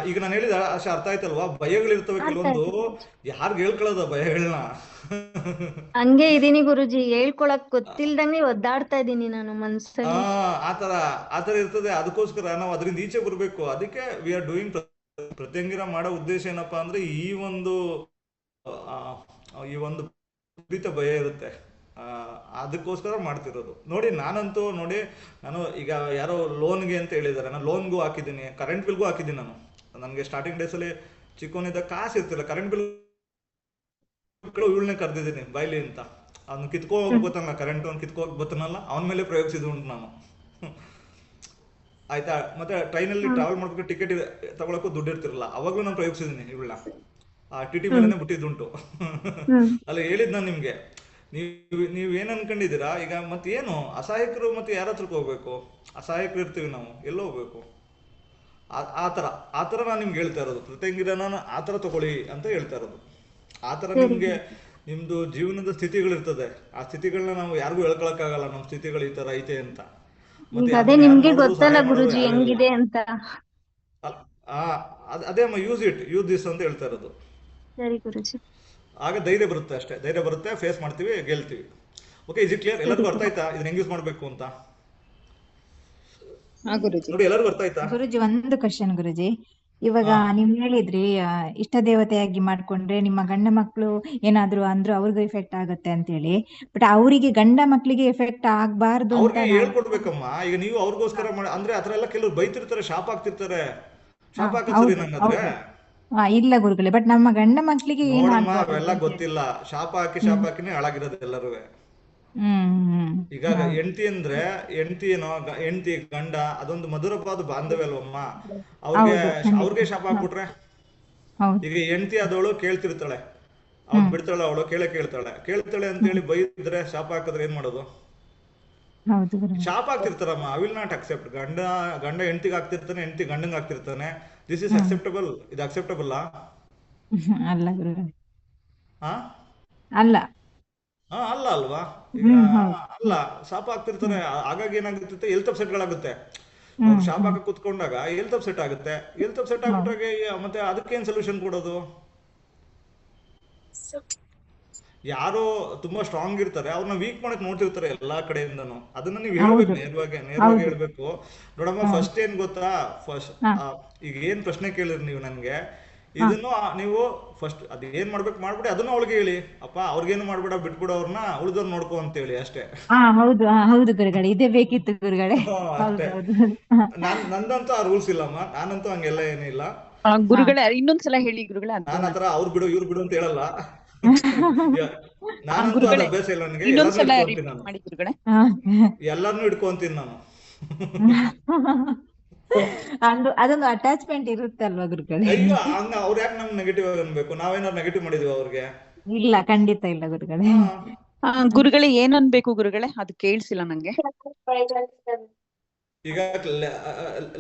ಈಗ ನಾನು ಹೇಳಿದ ಅಷ್ಟೇ ಅರ್ಥ ಆಯ್ತಲ್ವಾ? ಭಯಗಳಿರ್ತವೆ ಕೆಲವೊಂದು. ಯಾರ್ಗ್ ಹೇಳ್ಕೊಳ್ಳೋದ ಭಯಗಳನ್ನ? ಹಂಗೆ ಇದೀನಿ ಗುರುಜಿ, ಹೇಳ್ಕೊಳಕ್ ಗೊತ್ತಿಲ್ದಂಗೆ ಒದ್ದಾಡ್ತಾ ಇದೀನಿ ನಾನು ಮನ್ಸಲ್ಲಿ. ಆತರ ಇರ್ತದೆ. ಅದಕ್ಕೋಸ್ಕರ ನಾವು ಅದರಿಂದ ಈಚೆ ಬರ್ಬೇಕು. ಅದಕ್ಕೆ ವಿ ಆರ್ ಡೂಯಿಂಗ್ ಪ್ರತ್ಯಂಗಿರ ಮಾಡೋ ಉದ್ದೇಶ ಏನಪ್ಪಾ ಅಂದ್ರೆ ಈ ಒಂದು ವಿಪರೀತ ಭಯ ಇರುತ್ತೆ. ಅದಕ್ಕೋಸ್ಕರ ಮಾಡ್ತಿರೋದು. ನಾನು ಈಗ ಯಾರೋ ಲೋನ್ಗೆ ಅಂತ ಹೇಳಿದ್ದಾರೆ. ನಾನು ಲೋನ್ಗೂ ಹಾಕಿದ್ದೀನಿ, ಕರೆಂಟ್ ಬಿಲ್ಗೂ ಹಾಕಿದ್ದೀನಿ. ನನಗೆ ಸ್ಟಾರ್ಟಿಂಗ್ ಡೇಸ್ ಅಲ್ಲಿ ಚಿಕ್ಕವನಿದ್ದ ಕಾಸು ಇರ್ತಿಲ್ಲ. ಕರೆಂಟ್ ಬಿಲ್ ಇವಳನ್ನೇ ಕರೆದಿದ್ದೀನಿ ಬೈಲಿ ಅಂತ. ಅವ್ನು ಕಿತ್ಕೋಗಿ ಗೊತ್ತಲ್ಲ, ಕರೆಂಟ್ ಅವ್ನು ಕಿತ್ಕೋಗಿ ಗೊತ್ತನಲ್ಲ, ಅವನ ಮೇಲೆ ಪ್ರಯೋಗಿಸಿದ್ದು ಉಂಟು ನಾನು. ಆಯ್ತಾ? ಮತ್ತೆ ಟ್ರೈನಲ್ಲಿ ಟ್ರಾವೆಲ್ ಮಾಡ್ಬೇಕು, ಟಿಕೆಟ್ ತಗೊಳಕ್ಕೂ ದುಡ್ಡು ಇರ್ತಿರಲ್ಲ, ಅವಾಗ್ಲೂ ನಾನು ಪ್ರಯೋಗಿಸಿದ್ದೀನಿ ಇವಳನ್ನ. ಆ ಟಿಟಿ ಮೇಲೆನೆ ಬಿಟ್ಟಿದ್ದುಂಟು. ಅಲ್ಲ ಹೇಳಿದ್ ನಾನು ನಿಮ್ಗೆ, ನೀವೇನ್ ಅನ್ಕೊಂಡಿದ್ದೀರಾ ಈಗ? ಮತ್ತೇನು ಅಸಹಾಯಕರು ಮತ್ತೆ ಯಾರ ಹತ್ರಕ್ಕೆ ಹೋಗ್ಬೇಕು? ಅಸಹಾಯಕರು ಇರ್ತೀವಿ ನಾವು, ಎಲ್ಲೋ ಹೋಗ್ಬೇಕು? ಆತರ ನಾನು ನಿಮ್ಗೆ ಹೇಳ್ತಾ ಇರೋದು. ಪ್ರತ್ಯಂಗಿರನ ಆತರ ತಗೊಳ್ಳಿ ಅಂತ ಹೇಳ್ತಾ ಇರೋದು. ಆತರ ನಿಮ್ದು ಜೀವನದ ಸ್ಥಿತಿಗಳಿರ್ತದೆ. ಆ ಸ್ಥಿತಿಗಳನ್ನ ನಾವು ಯಾರಿಗೂ ಹೇಳ್ಕೊಳಕ್ಕಾಗಲ್ಲ, ನಮ್ಮ ಸ್ಥಿತಿಗಳು ಈ ತರ ಐತೆ ಅಂತ. ಅದೇ ನಿಮ್ಗೆ ಗೊತ್ತಲ್ಲ ಗುರುಜಿ ಹೆಂಗಿದೆ ಅಂತ. ಅದೇ ಅಮ್ಮ, ಯೂಸ್ ದಿಸ್ ಅಂತ ಹೇಳ್ತಾ ಇರೋದು. ಸರಿ ಗುರುಜಿ. ಆಗ ಧೈರ್ಯ ಬರುತ್ತೆ, ಅಷ್ಟೇ. ಧೈರ್ಯ ಬರುತ್ತೆ, ಫೇಸ್ ಮಾಡ್ತೀವಿ, ಗೆಲ್ತೀವಿ. Okay, is it clear? ಎಲ್ಲರಿಗೂ ಅರ್ಥ ಆಯ್ತಾ ಇದನ್ನ ಹೆಂಗ್ ಯೂಸ್ ಮಾಡ್ಬೇಕು ಅಂತ? ನೋಡಿ, ಎಲ್ಲರಿಗೂ ಅರ್ಥ ಆಯ್ತಾ? ಗುರುಜಿ, ಒಂದು ಕ್ವಶನ್ ಗುರುಜಿ. ಇವಾಗ ನೀವ್ ಹೇಳಿದ್ರಿ ಇಷ್ಟ ದೇವತೆಯಾಗಿ ಮಾಡ್ಕೊಂಡ್ರೆ ನಿಮ್ಮ ಗಂಡ ಮಕ್ಳು ಏನಾದ್ರು ಅಂದ್ರು ಅವ್ರಿಗೂ ಎಫೆಕ್ಟ್ ಆಗುತ್ತೆ ಅಂತ ಹೇಳಿ. ಬಟ್ ಅವರಿಗೆ ಗಂಡ ಮಕ್ಳಿಗೆ ಎಫೆಕ್ಟ್ ಆಗ್ಬಾರ್ದು ಅಂತ ಅವ್ರಿಗೆ ಹೇಳ್ಕೊಡ್ಬೇಕಮ್ಮ. ಈಗ ನೀವು ಅವ್ರಿಗೋಸ್ಕರ ಅಂದ್ರೆ ಆತರ ಎಲ್ಲ ಕೆಲವ್ರು ಬೈತಿರ್ತಾರೆ, ಶಾಪ್ ಆಗ್ತಿರ್ತಾರೆ. ಶಾಪ್ ಹಾಕಿದ್ರಿ ನಂಗಾದ್ರೆ ಇಲ್ಲ ಗುರುಗಳೇ. ಬಟ್ ನಮ್ಮ ಗಂಡ ಮಕ್ಳಿಗೆ ಏನ್ ಅವೆಲ್ಲ ಗೊತ್ತಿಲ್ಲ. ಶಾಪ ಹಾಕಿನೇ ಹಾಳಾಗಿರೋದು ಎಲ್ಲರೂ. ಈಗ ಹೆಂಡತಿ ಅಂದ್ರೆ ಹೆಂಡತಿ ಗಂಡ ಅದೊಂದು ಮಧುರವಾದ ಬಾಂಧವ್ಯ ಅಲ್ವಮ್ಮ. ಅವ್ರಿಗೆ ಶಾಪ ಹಾಕ್ಬಿಟ್ರೆ, ಈಗ ಹೆಂಡತಿ ಆದವಳು ಕೇಳ್ತಿರ್ತಾಳೆ, ಅವ್ಳು ಬಿಡ್ತಾಳೆ, ಅವಳು ಕೇಳ್ತಾಳೆ ಅಂತ ಹೇಳಿ ಬೈದ್ರೆ, ಶಾಪ ಹಾಕಿದ್ರೆ ಏನ್ ಮಾಡೋದು? ಶಾಪ ಆಗ್ತಿರ್ತಾರಮ್ಮ. I will not accept. ಗಂಡ ಹೆಂಡತಿಗೆ ಆಗ್ತಿರ್ತಾನೆ, ಹೆಂಡತಿ ಗಂಡಂಗ್ ಆಗ್ತಿರ್ತಾನೆ. This is acceptable? ಇದು ಅಕ್ಸೆಪ್ಟಬಲ್ ಅಲ್ಲ ಅಲ್ಲ ಅಲ್ವಾ? ಅಲ್ಲ, ಶಾಪ ಆಗ್ತಿರ್ತಾರೆ. ಹಾಗಾಗಿ ಏನಾಗುತ್ತೆ, ಹೆಲ್ತ್ ಅಪ್ಸೆಟ್ ಗಳಾಗುತ್ತೆ. ಶಾಪ ಹಾಕಿ ಕುತ್ಕೊಂಡಾಗ ಹೆಲ್ತ್ ಅಪ್ಸೆಟ್ ಆಗುತ್ತೆ. ಹೆಲ್ತ್ ಅಪ್ಸೆಟ್ ಆಗ್ಬಿಟ್ರಾಗ ಮತ್ತೆ ಅದಕ್ಕೇನ್ ಸೊಲ್ಯೂಷನ್ ಕೊಡೋದು? ಯಾರೋ ತುಂಬಾ ಸ್ಟ್ರಾಂಗ್ ಇರ್ತಾರೆ ಅವ್ರನ್ನ ವೀಕ್ ಮಾಡಕ್ ನೋಡ್ತಿರ್ತಾರೆ ಎಲ್ಲಾ ಕಡೆಯಿಂದನು. ಅದನ್ನ ನೀವು ಹೇಳ್ಬೇಕು, ನೇರವಾಗಿ ಹೇಳ್ಬೇಕು. ನೋಡಮ್ಮ, ಫಸ್ಟ್ ಏನ್ ಗೊತ್ತಾ, ಈಗ ಏನ್ ಪ್ರಶ್ನೆ ಕೇಳಿದ್ರಿ ನೀವು ನನ್ಗೆ, ಇದನ್ನು ನೀವು ಫಸ್ಟ್ ಅದ್ ಏನ್ ಮಾಡ್ಬೇಕು ಮಾಡ್ಬಿಡಿ, ಅದನ್ನು ಅವಳಿಗೆ ಹೇಳಿ, ಅಪ್ಪ ಅವ್ರಿಗೇನು ಮಾಡ್ಬೇಡ, ಬಿಟ್ಬಿಡು ಅವ್ರನ್ನ, ಉಳಿದವ್ರು ನೋಡ್ಕೊ ಅಂತ ಹೇಳಿ ಅಷ್ಟೇ. ಹೌದು ಗುರುಗಳೇ, ಇದೇ ಬೇಕಿತ್ತು ಗುರುಗಳೇ. ಅಷ್ಟೇ. ನಂದಂತೂ ಆ ರೂಲ್ಸ್ ಇಲ್ಲಮ್ಮ, ನಾನಂತೂ ಹಂಗೆಲ್ಲ ಏನಿಲ್ಲ. ಗುರುಗಳೇ ಇನ್ನೊಂದ್ಸಲ ಹೇಳಿ ಗುರುಗಳೇ. ನಾನು ಆತರ ಅವ್ರು ಬಿಡು ಇವ್ರು ಬಿಡು ಅಂತ ಹೇಳಲ್ಲ. ನಾನಂತೂ ಅದು ಅಭ್ಯಾಸ ಇಲ್ಲ ನನಗೆ. ಇನ್ನೊಂದ್ಸಲ ನಾನು ಮಾಡಿ ಗುರುಗಳೇ. ಎಲ್ಲಾರ್ನು ಇಟ್ಕೊಂತೀನಿ ನಾನು. ಅದೊಂದು ಅಟ್ಯಾಚ್ಮೆಂಟ್ ಇರುತ್ತೆ ಅಲ್ವಾ ಗುರುಗಳೇ? ಅಯ್ಯೋ, ಹಂಗ ಅವ್ರು ಯಾಕೆ ನಮ್ಗೆ ನೆಗೆಟಿವ್ ಆಗಿ ಅನ್ಬೇಕು? ನಾವೇನಾದ್ರು ನೆಗೆಟಿವ್ ಮಾಡಿದ್ವಿ ಅವ್ರಿಗೆ? ಇಲ್ಲ, ಖಂಡಿತ ಇಲ್ಲ ಗುರುಗಳೇ. ಗುರುಗಳೇ ಏನ್ ಅನ್ಬೇಕು ಗುರುಗಳೇ? ಅದು ಕೇಳಿಸಿಲ್ಲ ನಂಗೆ. ಈಗ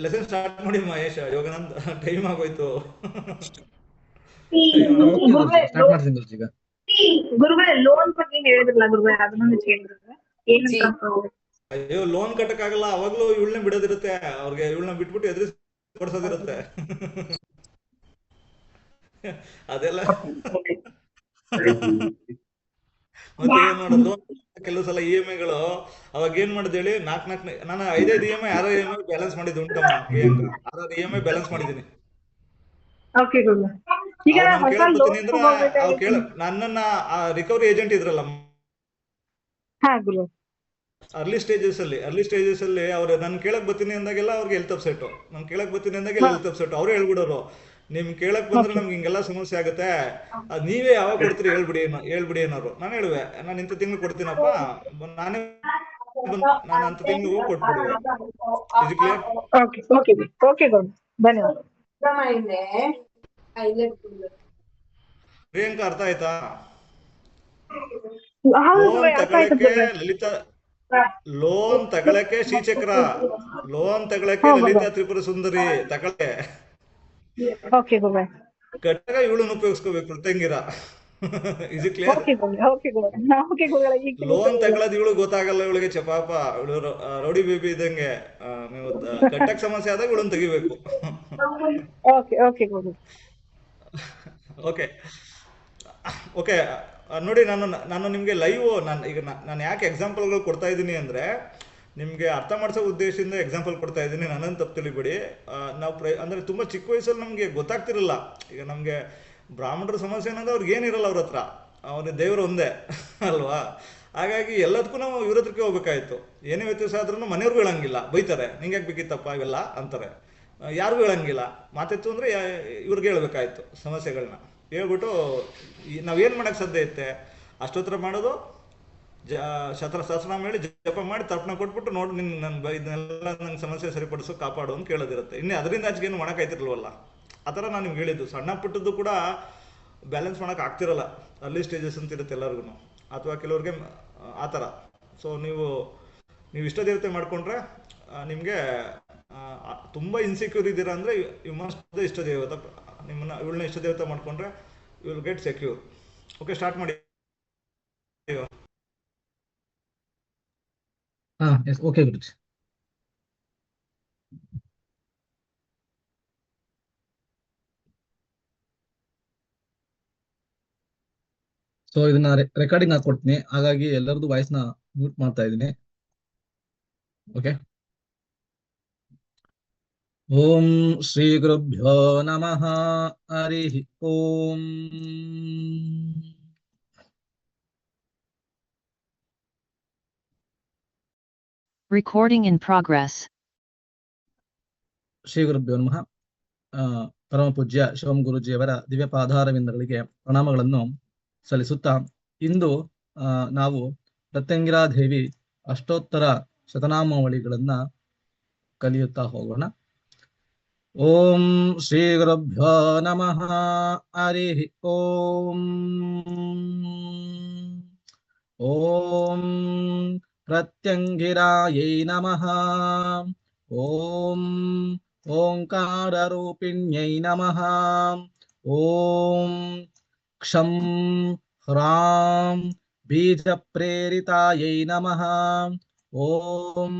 ಲೆಸನ್ ಸ್ಟಾರ್ಟ್ ಮಾಡಿ ಮಹೇಶ್. ಯೋಗಾನಂದ್, ಟೈಮ್ ಆಗೋಯ್ತು. ಗುರುಗಳೇ ಲೋನ್ ಬಗ್ಗೆ ಹೇಳಿದ್ರಲ್ಲ ಗುರುಗಳೇ, ಅದನ್ನೊಂದು ಹೇಳಿದ್ರೆ ಅಯ್ಯೋ, ಲೋನ್ ಕಟ್ಟಕ್ಕಾಗಲ್ಲ. ಅವಾಗ್ಲೂ ಇವಳನ್ನ ಬಿಡೋದಿರುತ್ತೆ ಅವ್ರಿಗೆ. ಇವಳನ್ನ ಬಿಟ್ಬಿಟ್ಟು ಎದುರಿಸಿ ಕೊಡ್ಸೋದಿರುತ್ತೆ. ಅದೆಲ್ಲ ಮತ್ತೆ ಏನ್ ಮಾಡೋದು, ಕೆಲವು ಸಲ EMI-ಗಳು ಅವಾಗ ಏನ್ ಮಾಡೋದು ಹೇಳಿ, ನಾನು 5 EMI 6 EMI ಬ್ಯಾಲೆನ್ಸ್ ಮಾಡಿದ್ದು ಉಂಟಮ್ಮ. 6 EMI ಬ್ಯಾಲೆನ್ಸ್ ಮಾಡಿದೀನಿ. ನನ್ನನ್ನ ರಿಕವರಿ ಏಜೆಂಟ್ ಇದ್ರಲ್ಲ ಅರ್ಲಿ ಸ್ಟೇಜಸ್ ಅಲ್ಲಿ ಅವ್ರು ನನ್ ಕೇಳಕ್ ಬರ್ತೀನಿ ಅಂದಾಗೆಲ್ಲ ಅವ್ರಿಗೆ ಹೆಲ್ತ್ ಅಪ್ಸೆಟ್, ನನ್ ಕೇಳಕ್ ಬರ್ತೀನಿ ಅಂದಾಗೆಲ್ಲ ಹೆಲ್ತ್ ಅಪ್ಸೆಟ್. ಅವ್ರು ಹೇಳ್ಬಿಡೋರು, ನಿಮ್ ಕೇಳಕ್ ಬಂದ್ರೆ ನಮ್ಗೆ ಹಿಂಗೆಲ್ಲ ಸಮಸ್ಯೆ ಆಗುತ್ತೆ, ಅದ್ ನೀವೇ ಯಾವಾಗ ಕೊಡ್ತೀರಿ ಹೇಳ್ಬಿಡಿ ಅನ್ನೋರು. ನಾನು ಹೇಳುವೆ, ನಾನು ಇಂಥ ತಿಂಗಳು ಕೊಡ್ತೀನಪ್ಪ, ನಾನು ಅಂತ ತಿಂಗಳು ಕೊಟ್ಬಿಡುವೆ. ಪ್ರಿಯಾಂಕಾ, ಅರ್ಥ ಆಯ್ತಾ? ಲೋನ್ ತಗೊಳಕ್ಕೆ ಲಲಿತಾ, ಲೋನ್ ತಗೊಳಕ್ಕೆ ಶ್ರೀಚಕ್ರ, ಲೋನ್ ತಗೊಳಕ್ಕೆ ಲಲಿತಾ ತ್ರಿಪುರ ಸುಂದರಿ ತಗೊಳಕ್ಕೆ ಕಟ್ಟಾಗ ಇವಳನ್ನ ಉಪಯೋಗಿಸ್ಕೋಬೇಕು ತಂಗಿರ. ಇದು ಕ್ಲಿಯರ್? ಲೋನ್ ತಗೊಳ್ಳೋದು ಇವಳು ಗೊತ್ತಾಗಲ್ಲ, ಇವಳಿಗೆ ಚಪಾಪ, ಇವಳು ರೌಡಿ ಬೇಬಿ ಇದ್ದಂಗೆ. ನೀವು ಕಟ್ಟಕ್ ಸಮಸ್ಯೆ ಆದಾಗ ಇವಳನ್ನ ತೆಗಿಬೇಕು. ಓಕೆ ನೋಡಿ, ನಾನು ನಿಮ್ಗೆ ಲೈವ್ ನಾನು ಯಾಕೆ ಎಕ್ಸಾಂಪಲ್ಗಳು ಕೊಡ್ತಾ ಇದ್ದೀನಿ ಅಂದ್ರೆ, ನಿಮ್ಗೆ ಅರ್ಥ ಮಾಡಿಸೋ ಉದ್ದೇಶದಿಂದ ಎಕ್ಸಾಂಪಲ್ ಕೊಡ್ತಾ ಇದ್ದೀನಿ. ನನ್ನನ್ನು ತಪ್ಪು ತಿಳಿಬೇಡಿ. ನಾವು ಅಂದ್ರೆ ತುಂಬಾ ಚಿಕ್ಕ ವಯಸ್ಸಲ್ಲಿ ನಮ್ಗೆ ಗೊತ್ತಾಗ್ತಿರಲ್ಲ. ಈಗ ನಮ್ಗೆ ಬ್ರಾಹ್ಮಣರ ಸಮಸ್ಯೆ ಅನ್ನೋದು ಅವ್ರಿಗೆ ಏನಿರಲ್ಲ, ಅವ್ರ ಹತ್ರ ಅವ್ರ ದೇವರು ಒಂದೇ ಅಲ್ವಾ. ಹಾಗಾಗಿ ಎಲ್ಲದಕ್ಕೂ ನಾವು ಇವ್ರ ಹತ್ರಕ್ಕೆ ಹೋಗ್ಬೇಕಾಯ್ತು. ಏನೇ ವ್ಯತ್ಯಾಸ ಆದ್ರೂ ಮನೆಯವ್ರಿಗೂ ಹೇಳಂಗಿಲ್ಲ, ಬೈತಾರೆ, ನಿಂಗೆ ಯಾಕೆ ಬೇಕಿತ್ತಪ್ಪ ಇವೆಲ್ಲ ಅಂತಾರೆ. ಯಾರಿಗೂ ಹೇಳಂಗಿಲ್ಲ. ಮಾತೆತ್ತು ಅಂದ್ರೆ ಇವ್ರಿಗೆ ಹೇಳ್ಬೇಕಾಯ್ತು ಸಮಸ್ಯೆಗಳನ್ನ. ಹೇಳ್ಬಿಟ್ಟು ನಾವೇನ್ ಮಾಡಕ್ ಸಾಧ್ಯ ಐತೆ ಅಷ್ಟೊತ್ತರ ಮಾಡೋದು, ಸಹಸ್ರನಾಮ ಹೇಳಿ ಜಪ ಮಾಡಿ ತರ್ಪಣ ಕೊಟ್ಬಿಟ್ಟು, ನೋಡು ಇದನ್ನೆಲ್ಲ ನಂಗೆ ಸಮಸ್ಯೆ ಸರಿಪಡಿಸೋ, ಕಾಪಾಡು ಅಂತ ಕೇಳೋದಿರುತ್ತೆ. ಇನ್ನೇ ಅದರಿಂದ ಆಚೆಗೆ ಏನು ಮಾಡೋಕ್ಕಾಯ್ತಿರ್ಲ್ವಲ್ಲ. ಆ ಥರ ನಾನು ನಿಮ್ಗೆ ಹೇಳಿದ್ದು. ಸಣ್ಣ ಪುಟ್ಟದ್ದು ಕೂಡ ಬ್ಯಾಲೆನ್ಸ್ ಮಾಡೋಕೆ ಆಗ್ತಿರಲ್ಲ, ಅರ್ಲಿ ಸ್ಟೇಜಸ್ ಅಂತ ಇರುತ್ತೆ ಎಲ್ಲರಿಗೂ, ಅಥವಾ ಕೆಲವ್ರಿಗೆ ಆ ಥರ. ಸೊ ನೀವು ಇಷ್ಟ ದೇವತೆ ಮಾಡ್ಕೊಂಡ್ರೆ ನಿಮಗೆ ತುಂಬ ಇನ್ಸೆಕ್ಯೂರ್ ಇದ್ದೀರಾ ಅಂದರೆ ಯು ಮಸ್ಟ್ ಇಷ್ಟ ದೇವತೆ. ಇವಳನ್ನ ಇಷ್ಟ ದೇವತೆ ಮಾಡ್ಕೊಂಡ್ರೆ you will get secure. Okay, start ಮಾಡಿ. ಓಕೆ ಗುರುಜಿ. ಸೊ ಇದನ್ನ ರೆಕಾರ್ಡಿಂಗ್ ಹಾಕೊಡ್ತೀನಿ, ಹಾಗಾಗಿ ಎಲ್ಲರದ್ದು ವಾಯ್ಸ್ ನ ಮ್ಯೂಟ್ ಮಾಡ್ತಾ ಇದ್ದೀನಿ. ಓಕೆ. ಓಂ ಶ್ರೀ ಗುರುಭ್ಯೋ ನಮಃ. ಹರಿ ಓಂ. Recording in progress. ಶ್ರೀ ಗುರುಭ್ಯೋ ನಮಃ. ಪರಮ ಪೂಜ್ಯ ಶಿವಂ ಗುರುಜಿಯವರ ದಿವ್ಯ ಪಾದಾರವಿಂದಗಳಿಗೆ ಪ್ರಣಾಮಗಳನ್ನು ಸಲ್ಲಿಸುತ್ತಾ, ಇಂದು ನಾವು ಪ್ರತ್ಯಂಗಿರಾದೇವಿ ಅಷ್ಟೋತ್ತರ ಶತನಾಮಾವಳಿಗಳನ್ನ ಕಲಿಯುತ್ತಾ ಹೋಗೋಣ. ಓಂ ಶ್ರೀ ಗುರುಭ್ಯೋ ನಮಃ. ಹರಿ ಓಂ. ಓಂ ಪ್ರತ್ಯಂಗಿರಾಯೈ ನಮಃ. ಓಂ ಓಂಕಾರ ರೂಪಿಣ್ಯೈ ನಮಃ. ಓಂ ಕ್ಷಂ ಹ್ರಾಂ ಬೀಜ ಪ್ರೇರಿತಾಯೈ ನಮಃ. ಓಂ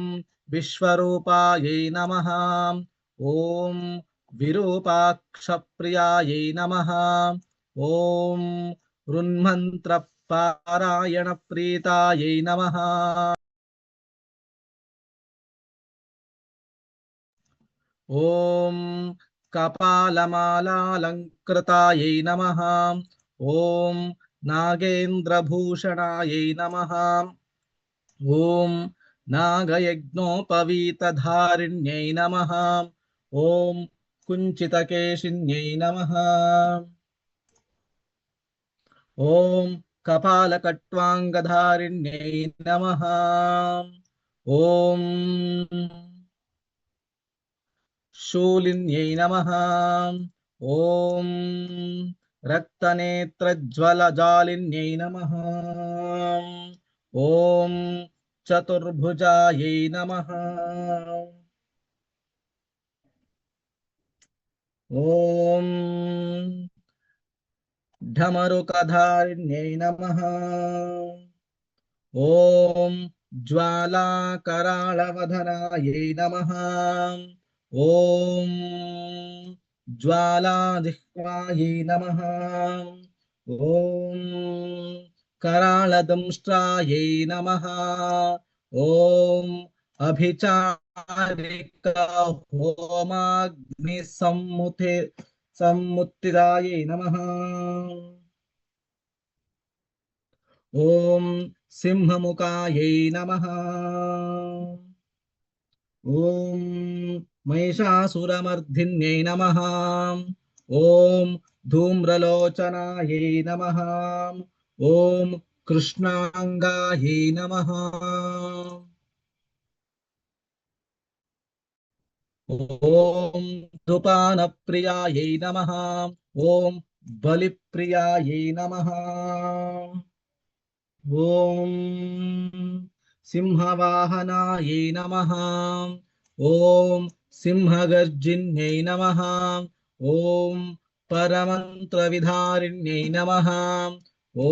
ವಿಶ್ವರೂಪಾಯೈ ನಮಃ. ಓಂ ವಿರೂಪಾಕ್ಷ ಪ್ರಿಯಾಯೈ ನಮಃ. ಓಂ ऋन्मन्त्रपारायणप्रीतायै नमः। ॐ कपालमालालङ्कृतायै नमः। ॐ नागेन्द्रभूषणायै नमः। ॐ नागयज्ञोपवीतधारिण्यै नमः। ॐ कुञ्चितकेशिन्यै नमः। ॐ कपालकट्वाङ्गधारिण्यै नमः। ॐ शूलिन्यै नमः। ॐ रक्तनेत्रज्वलजालिन्यै नमः। ॐ चतुर्भुजायै नमः। ॐ ढमरुकधारिण्यै नमः। ॐ ज्वालाकराळवदनायै नमः। ॐ ज्वालाजिह्वायै नमः। ॐ कराळदंष्ट्रायै नमः। ॐ अभिचारिकहोमाग्निसम्मुतिदायै नमः। ॐ सिंहमुखायै नमः। ॐ महिषासुरमर्दिन्यै नमः। ॐ धूम्रलोचनायै नमः। ॐ कृष्णाङ्गायै नमः। ॐ धूपानप्रियायै नमः। ॐ बलिप्रियायै नमः। ॐ सिंहवाहनायै नमः। ॐ सिंहगर्जिन्यै नमः। ॐ परमन्त्रविधारिण्यै नमः। ॐ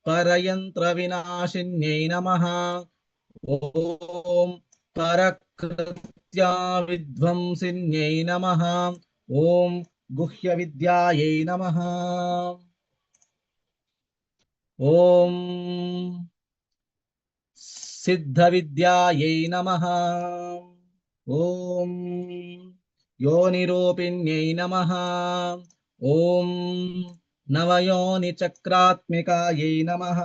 परयन्त्रविनाशिन्यै नमः। ॐ परकृत्या विध्वंसिन्यै नमः। ॐ गुह्यविद्यायै नमः। ॐ सिद्धविद्यायै नमः। ॐ योनिरूपिण्यै नमः। ॐ नवयोनिचक्रात्मिकायै नमः।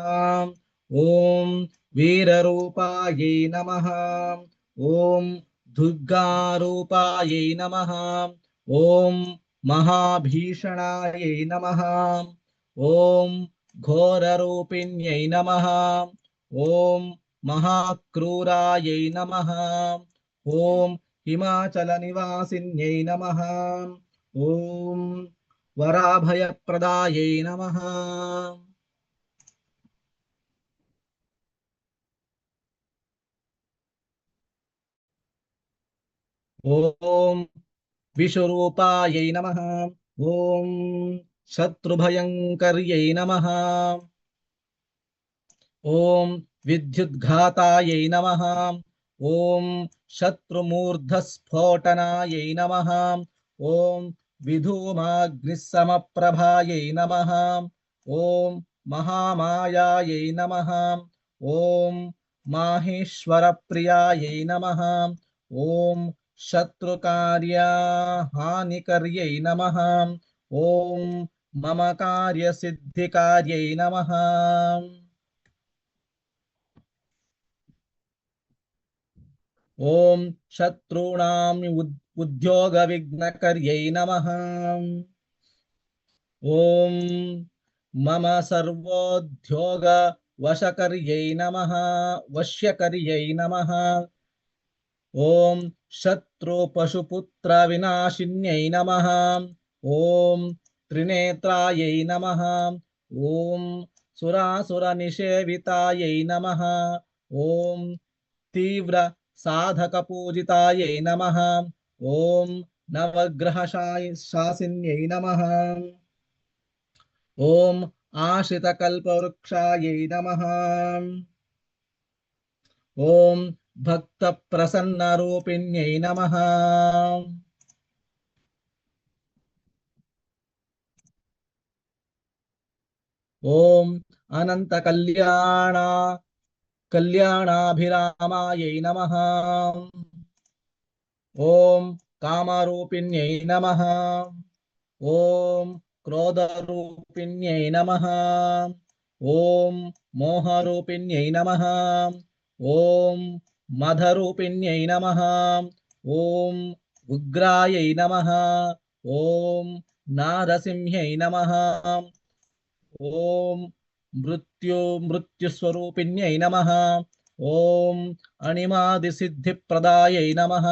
ॐ वीररूपायै नमः। ॐ दुर्गारूपायै नमः। ॐ महाभीषणायै नमः। ॐ घोररूपिण्यै नमः। ॐ महाक्रूरायै नमः। ॐ हिमाचलनिवासिन्यै नमः। ॐ वराभयप्रदायै नमः। ॐ विश्वरूपायै नमः। ॐ शत्रुभयङ्कर्यै नमः। ॐ विद्युद्घातायै नमः। ॐ शत्रुमूर्धस्फोटनायै नमः। ॐ विधूमाग्निसमप्रभायै नमः। ॐ महामायायै नमः। ॐ माहेश्वरप्रियायै नमः। ॐ शत्रुकार्यहानिकर्यै नमः। ॐ मम कार्यसिद्धिकार्यै नमः। ॐ शत्रूणाम् उद्योगविघ्नकर्यै नमः। ॐ मम सर्वोद्योगवशकर्यै नमः। वश्यकर्यै नमः। ॐ शत्रुपशुपुत्रविनाशिन्यै नमः। ॐ त्रिनेत्रायै नमः। ॐ सुरासुरनिषेवितायै नमः। ॐ तीव्र साधकपूजितायै नमः। ॐ नवग्रहशासिन्यै नमः। ॐ आश्रितकल्पवृक्षायै नमः। ॐ भक्तप्रसन्नरूपिण्यै नमः। ಓಂ ಅನಂತ ಕಲ್ಯಾಣಾಭಿರಾಮಾಯೈ ನಮಃ. ಓಂ ಕಾಮರೂಪಿಣ್ಯೈ ನಮಃ. ಓಂ ಕ್ರೋಧರೂಪಿಣ್ಯೈ ನಮಃ. ಓಂ ಮೋಹರೂಪಿಣ್ಯೈ ನಮಃ. ಓಂ ಮದರೂಪಿಣ್ಯೈ ನಮಃ. ಓಂ ಉಗ್ರಾಯೈ ನಮಃ. ಓಂ ನಾರಸಿಂಹ್ಯೈ ನಮಃ. ಓಂ ಮೃತ್ಯುಸ್ವರೂಪಿಣ್ಯೈ ನಮಃ. ಓಂ ಅಣಿಮಾದಿಸಿದ್ಧಿಪ್ರದಾಯೈ ನಮಃ.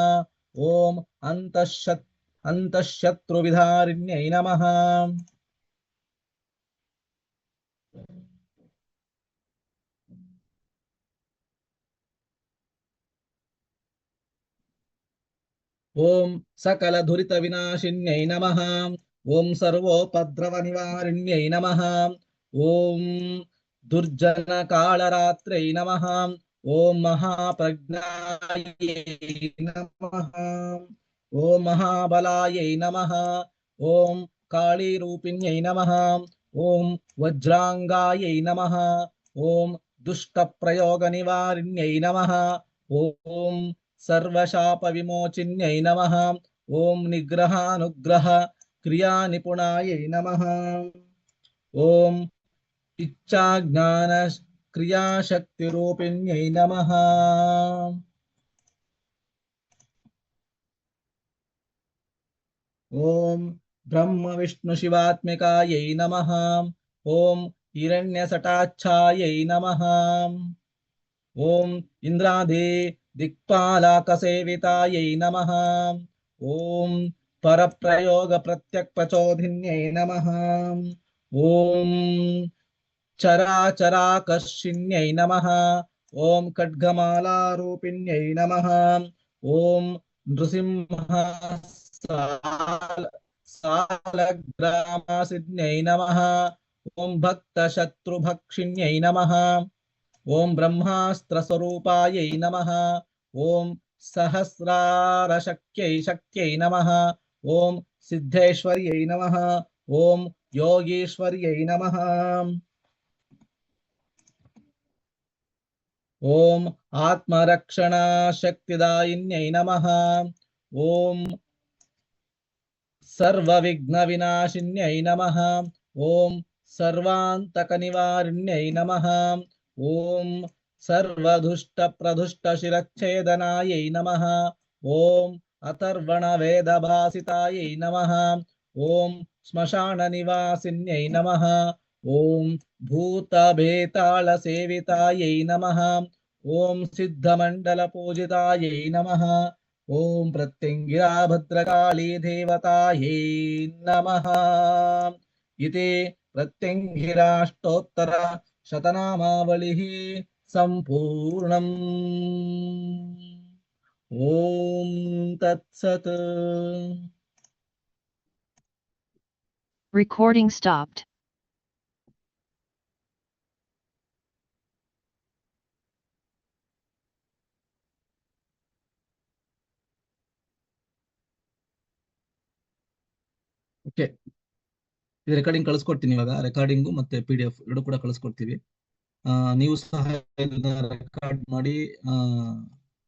ಓಂ ಅಂತಃಶತ್ರುವಿಧಾರಿಣ್ಯೈ ನಮಃ. ಓಂ ಸಕಲ ದುರಿತ ವಿನಾಶಿನ್ಯೈ ನಮಃ. ಓಂ ಸರ್ವೋಪದ್ರವ ನಿವಾರಿಣ್ಯೈ ನಮಃ. ಓಂ ದುರ್ಜನ ಕಾಳರಾತ್ರೈ ನಮಃ. ಓಂ ಮಹಾಪ್ರಜ್ಞಾಯೈ ನಮಃ. ಓಂ ಮಹಾಬಲಾಯೈ ನಮಃ. ಓಂ ಕಾಳೀರೂಪಿಣ್ಯೈ ನಮಃ. ಓಂ ವಜ್ರಾಂಗಾಯೈ ನಮಃ. ಓಂ ದುಷ್ಟಪ್ರಯೋಗ ನಿವಾರಿಣ್ಯೈ ನಮಃ. ಓಂ ಸರ್ವಶಾಪ ವಿಮೋಚಿನ್ಯೈ ನಮಃ. ಓಂ ನಿಗ್ರಹಾನುಗ್ರಹ ಕ್ರಿಯಾ ನಿಪುಣಾಯೈ ನಮಃ. ಓಂ ಇಚ್ಛಾಜ್ಞಾನ ಕ್ರಿಯಾಶಕ್ತಿರೂಪಿಣ್ಯೈ ನಮಃ. ಓಂ ಬ್ರಹ್ಮ ವಿಷ್ಣು ಶಿವಾತ್ಮಿಕಾಯೈ ನಮಃ. ಓಂ ಹಿರಣ್ಯಸಟಾಚ್ಛಾಯೈ ನಮಃ. ಓಂ ಇಂದ್ರಾದಿ ದಿಕ್ಪಾಲಕಸೇವಿತಾಯೈ ನಮಃ. ಓಂ ಪರಪ್ರಯೋಗ ಪ್ರತ್ಯಕ್ ಪ್ರಚೋದಿನ್ಯೈ ನಮಃ. ಓಂ ಚರಾಚರಾಕರ್ಷಿಣ್ಯೈ ನಮಃ. ಓಂ ಖಡ್ಗಮಾಲಾರೂಪಿಣ್ಯೈ ನಮಃ. ಓಂ ನೃಸಿಂಹ ಸಾಲಗ್ರಾಮಾಸಿನ್ಯೈ ನಮಃ. ಓಂ ಭಕ್ತಶತ್ರುಭಕ್ಷಿಣ್ಯೈ ನಮಃ. ಓಂ ಬ್ರಹ್ಮಾಸ್ತ್ರ ಸ್ವರೂಪಾಯೈ ನಮಃ. ಓಂ ಸಹಸ್ರಾರಶಕ್ಯೈ ನಮಃ. ಓಂ ಸಿದ್ಧೇಶ್ವರ್ಯೈ ನಮಃ. ಓಂ ಯೋಗೀಶ್ವರ್ಯೈ ನಮಃ. ಓಂ ಆತ್ಮರಕ್ಷಣಾ ಶಕ್ತಿದಾಯಿನ್ಯೈ ನಮಃ. ಓಂ ಸರ್ವವಿಘ್ನ ವಿನಾಶಿನ್ಯೈ ನಮಃ. ಓಂ ಸರ್ವಾಂತಕ ನಿವಾರಿಣ್ಯೈ ನಮಃ. ಓಂ ಸರ್ವದುಷ್ಟ ಪ್ರದುಷ್ಟ ಶಿರಚ್ಛೇದನಾಯೈ ನಮಃ. ಓಂ ಅಥರ್ವಣ ವೇದ ಭಾಸಿತಾಯೈ ನಮಃ. ಓಂ ಸ್ಮಶಾನ ನಿವಾಸಿನ್ಯೈ ನಮಃ. ಓಂ ಭೂತ ಭೇತಾಳ ಸೇವಿತಾಯೈ ನಮಃ. ಓಂ ಸಿದ್ಧಮಂಡಲ ಪೂಜಿತಾಯೈ ನಮಃ. ಓಂ ಪ್ರತ್ಯಂಗಿರಾ ಭದ್ರಕಾಳಿ ದೇವತಾಯೈ ನಮಃ. ಇತಿ ಪ್ರತ್ಯಂಗಿರಾಷ್ಟೋತ್ತರ ಶತನಾಮಾವಳಿಃ ಸಂಪೂರ್ಣಂ. ಓಂ ತತ್ಸತ್. Recording stopped. ಓಕೆ, ಇದು ರೆಕಾರ್ಡಿಂಗ್ ಕಳಿಸ್ಕೊಡ್ತೀನಿ. ಇವಾಗ ರೆಕಾರ್ಡಿಂಗು ಮತ್ತೆ PDF ಎರಡು ಕೂಡ ಕಳಿಸ್ಕೊಡ್ತೀವಿ. ನೀವು ಸಹ ಇದನ್ನ ರೆಕಾರ್ಡ್ ಮಾಡಿ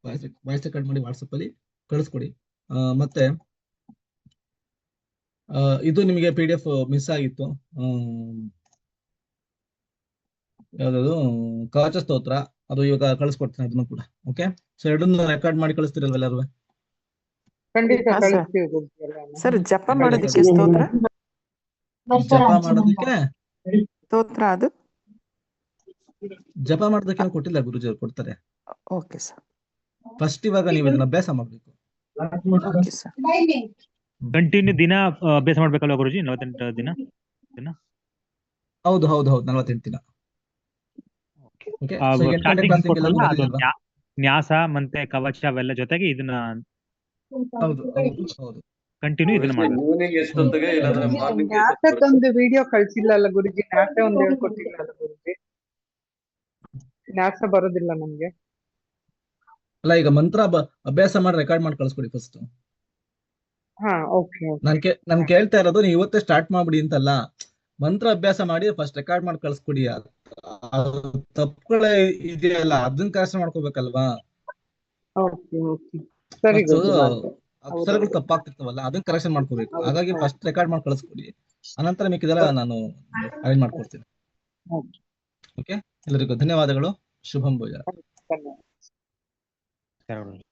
ವಾಯ್ಸ್ ರೆಕಾರ್ಡ್ ಮಾಡಿ ವಾಟ್ಸಪ್ ಅಲ್ಲಿ ಕಳಿಸ್ಕೊಡಿ. ಮತ್ತೆ ಇದು ನಿಮಗೆ PDF ಮಿಸ್ ಆಗಿತ್ತು. ಯಾವ್ದು ಕವಚ ಸ್ತೋತ್ರ, ಅದು ಇವಾಗ ಕಳಿಸ್ಕೊಡ್ತೀನಿ ಅದನ್ನು ಕೂಡ. ಓಕೆ, ಸೊ ಎರಡನ್ನು ರೆಕಾರ್ಡ್ ಮಾಡಿ ಕಳಿಸ್ತೀರಲ್ವ ಎಲ್ಲರೂ? ಖಂಡಿತ ಹಾ ಸರ್. ಕಳಿಸ್ತೀವಿ ಗುರುಜಿ ಎಲ್ಲ. ಸರ್ ಜಪ ಮಾಡೋದಕ್ಕೆ ಸ್ತೋತ್ರ ಜಪ ಮಾಡೋದಕ್ಕೆ ಅದು ಜಪ ಮಾಡೋದಕ್ಕೆ ಕೊಟ್ಟಿಲ್ಲ, ಗುರುಜಿ ಅವ್ರು ಕೊಡ್ತಾರೆ. Okay sir. ಫಸ್ಟ್ ಇವಾಗ ನೀವು ಇದನ್ನ ಅಭ್ಯಾಸ ಮಾಡ್ಬೇಕು. Okay sir. ಕಂಟಿನ್ಯೂ ದಿನ ಅಭ್ಯಾಸ ಮಾಡ್ಬೇಕಲ್ವಾ ಗುರುಜಿ? 48 ದಿನ? ಹೌದು ಹೌದು ಹೌದು, 48 ದಿನ. ಓಕೆ, ಸೊ 8 ಗಂಟೆ ಸ್ಟಾರ್ಟಿಂಗ್ ಕ್ಲಾಸಿಗೆ ಎಲ್ಲರೂ ಕೊಟ್ಟಲ್ಲ, ಅದು ಬಂದಿದ್ದೀರಲ್ವಾ? ನ್ಯಾಸ ಮತ್ತೆ ಕವಚ ಅವೆಲ್ಲ ಜೊತೆಗೆ ಇದನ್ನ ಹೌದು ಹೌದು ಹೌದು. ಕಂಟಿನ್ಯೂ ಇದನ್ನ ಮಾಡ್ಬೇಕು. ನ್ಯಾಸಕ್ಕೊಂದು ವಿಡಿಯೋ ಕಳ್ಸಿಲ್ಲ ಅಲ್ಲ ಗುರುಜಿ? ನ್ಯಾಸ ಒಂದು ಹೇಳ್ಕೊಟ್ಟಿಲ್ಲ ಅಲ್ಲ ಗುರುಜಿ? ನ್ಯಾಸ ಬರೋದಿಲ್ಲ ನಮ್ಗೆ. ಅಲ್ಲ, ಈಗ ಮಂತ್ರ ಅಭ್ಯಾಸ ಮಾಡಿ ರೆಕಾರ್ಡ್ ಮಾಡಿ ಕಳಿಸ್ಕೊಡಿ ಫಸ್ಟ್. ಹಾ ಓಕೆ. ನಾನ್ ಕೇಳ್ತಾ ಇರೋದು, ನೀವು ಇವತ್ತೇ ಸ್ಟಾರ್ಟ್ ಮಾಡ್ಬಿಡಿ ಅಂತಲ್ಲ. ಮಂತ್ರ ಅಭ್ಯಾಸ ಮಾಡಿ ಫಸ್ಟ್ ರೆಕಾರ್ಡ್ ಮಾಡಿ ಕಳ್ಸ್ಕೊಡಿ. ತಪ್ಪುಗಳೇ ಇದೆಯಲ್ಲ ಅದನ್ನ ಕರೆಕ್ಷನ್ ಮಾಡ್ಕೋಬೇಕಲ್ವಾ. ಓಕೆ ಓಕೆ ಸರಿ ಗುರುಜಿ ಅಕ್ಷರಗಳು ತಪ್ಪಾಗ್ತಿರ್ತಾವಲ್ಲ ಅದನ್ನ ಕರೆಕ್ಷನ್ ಮಾಡ್ಕೋಬೇಕು. ಹಾಗಾಗಿ ಫಸ್ಟ್ ರೆಕಾರ್ಡ್ ಮಾಡಿ ಕಳಿಸ್ಕೊಡಿ, ಅನಂತರ ಮಿಕ್ಕಿದೆಲ್ಲ ನಾನು ಅರೇಂಜ್ ಮಾಡ್ಕೊಡ್ತೀನಿ. ಓಕೆ, ಎಲ್ಲರಿಗೂ ಧನ್ಯವಾದಗಳು. ಶುಭಂ ಭೂಯ. ಧನ್ಯವಾದ. ಸರಿ ಗುರೂಜಿ.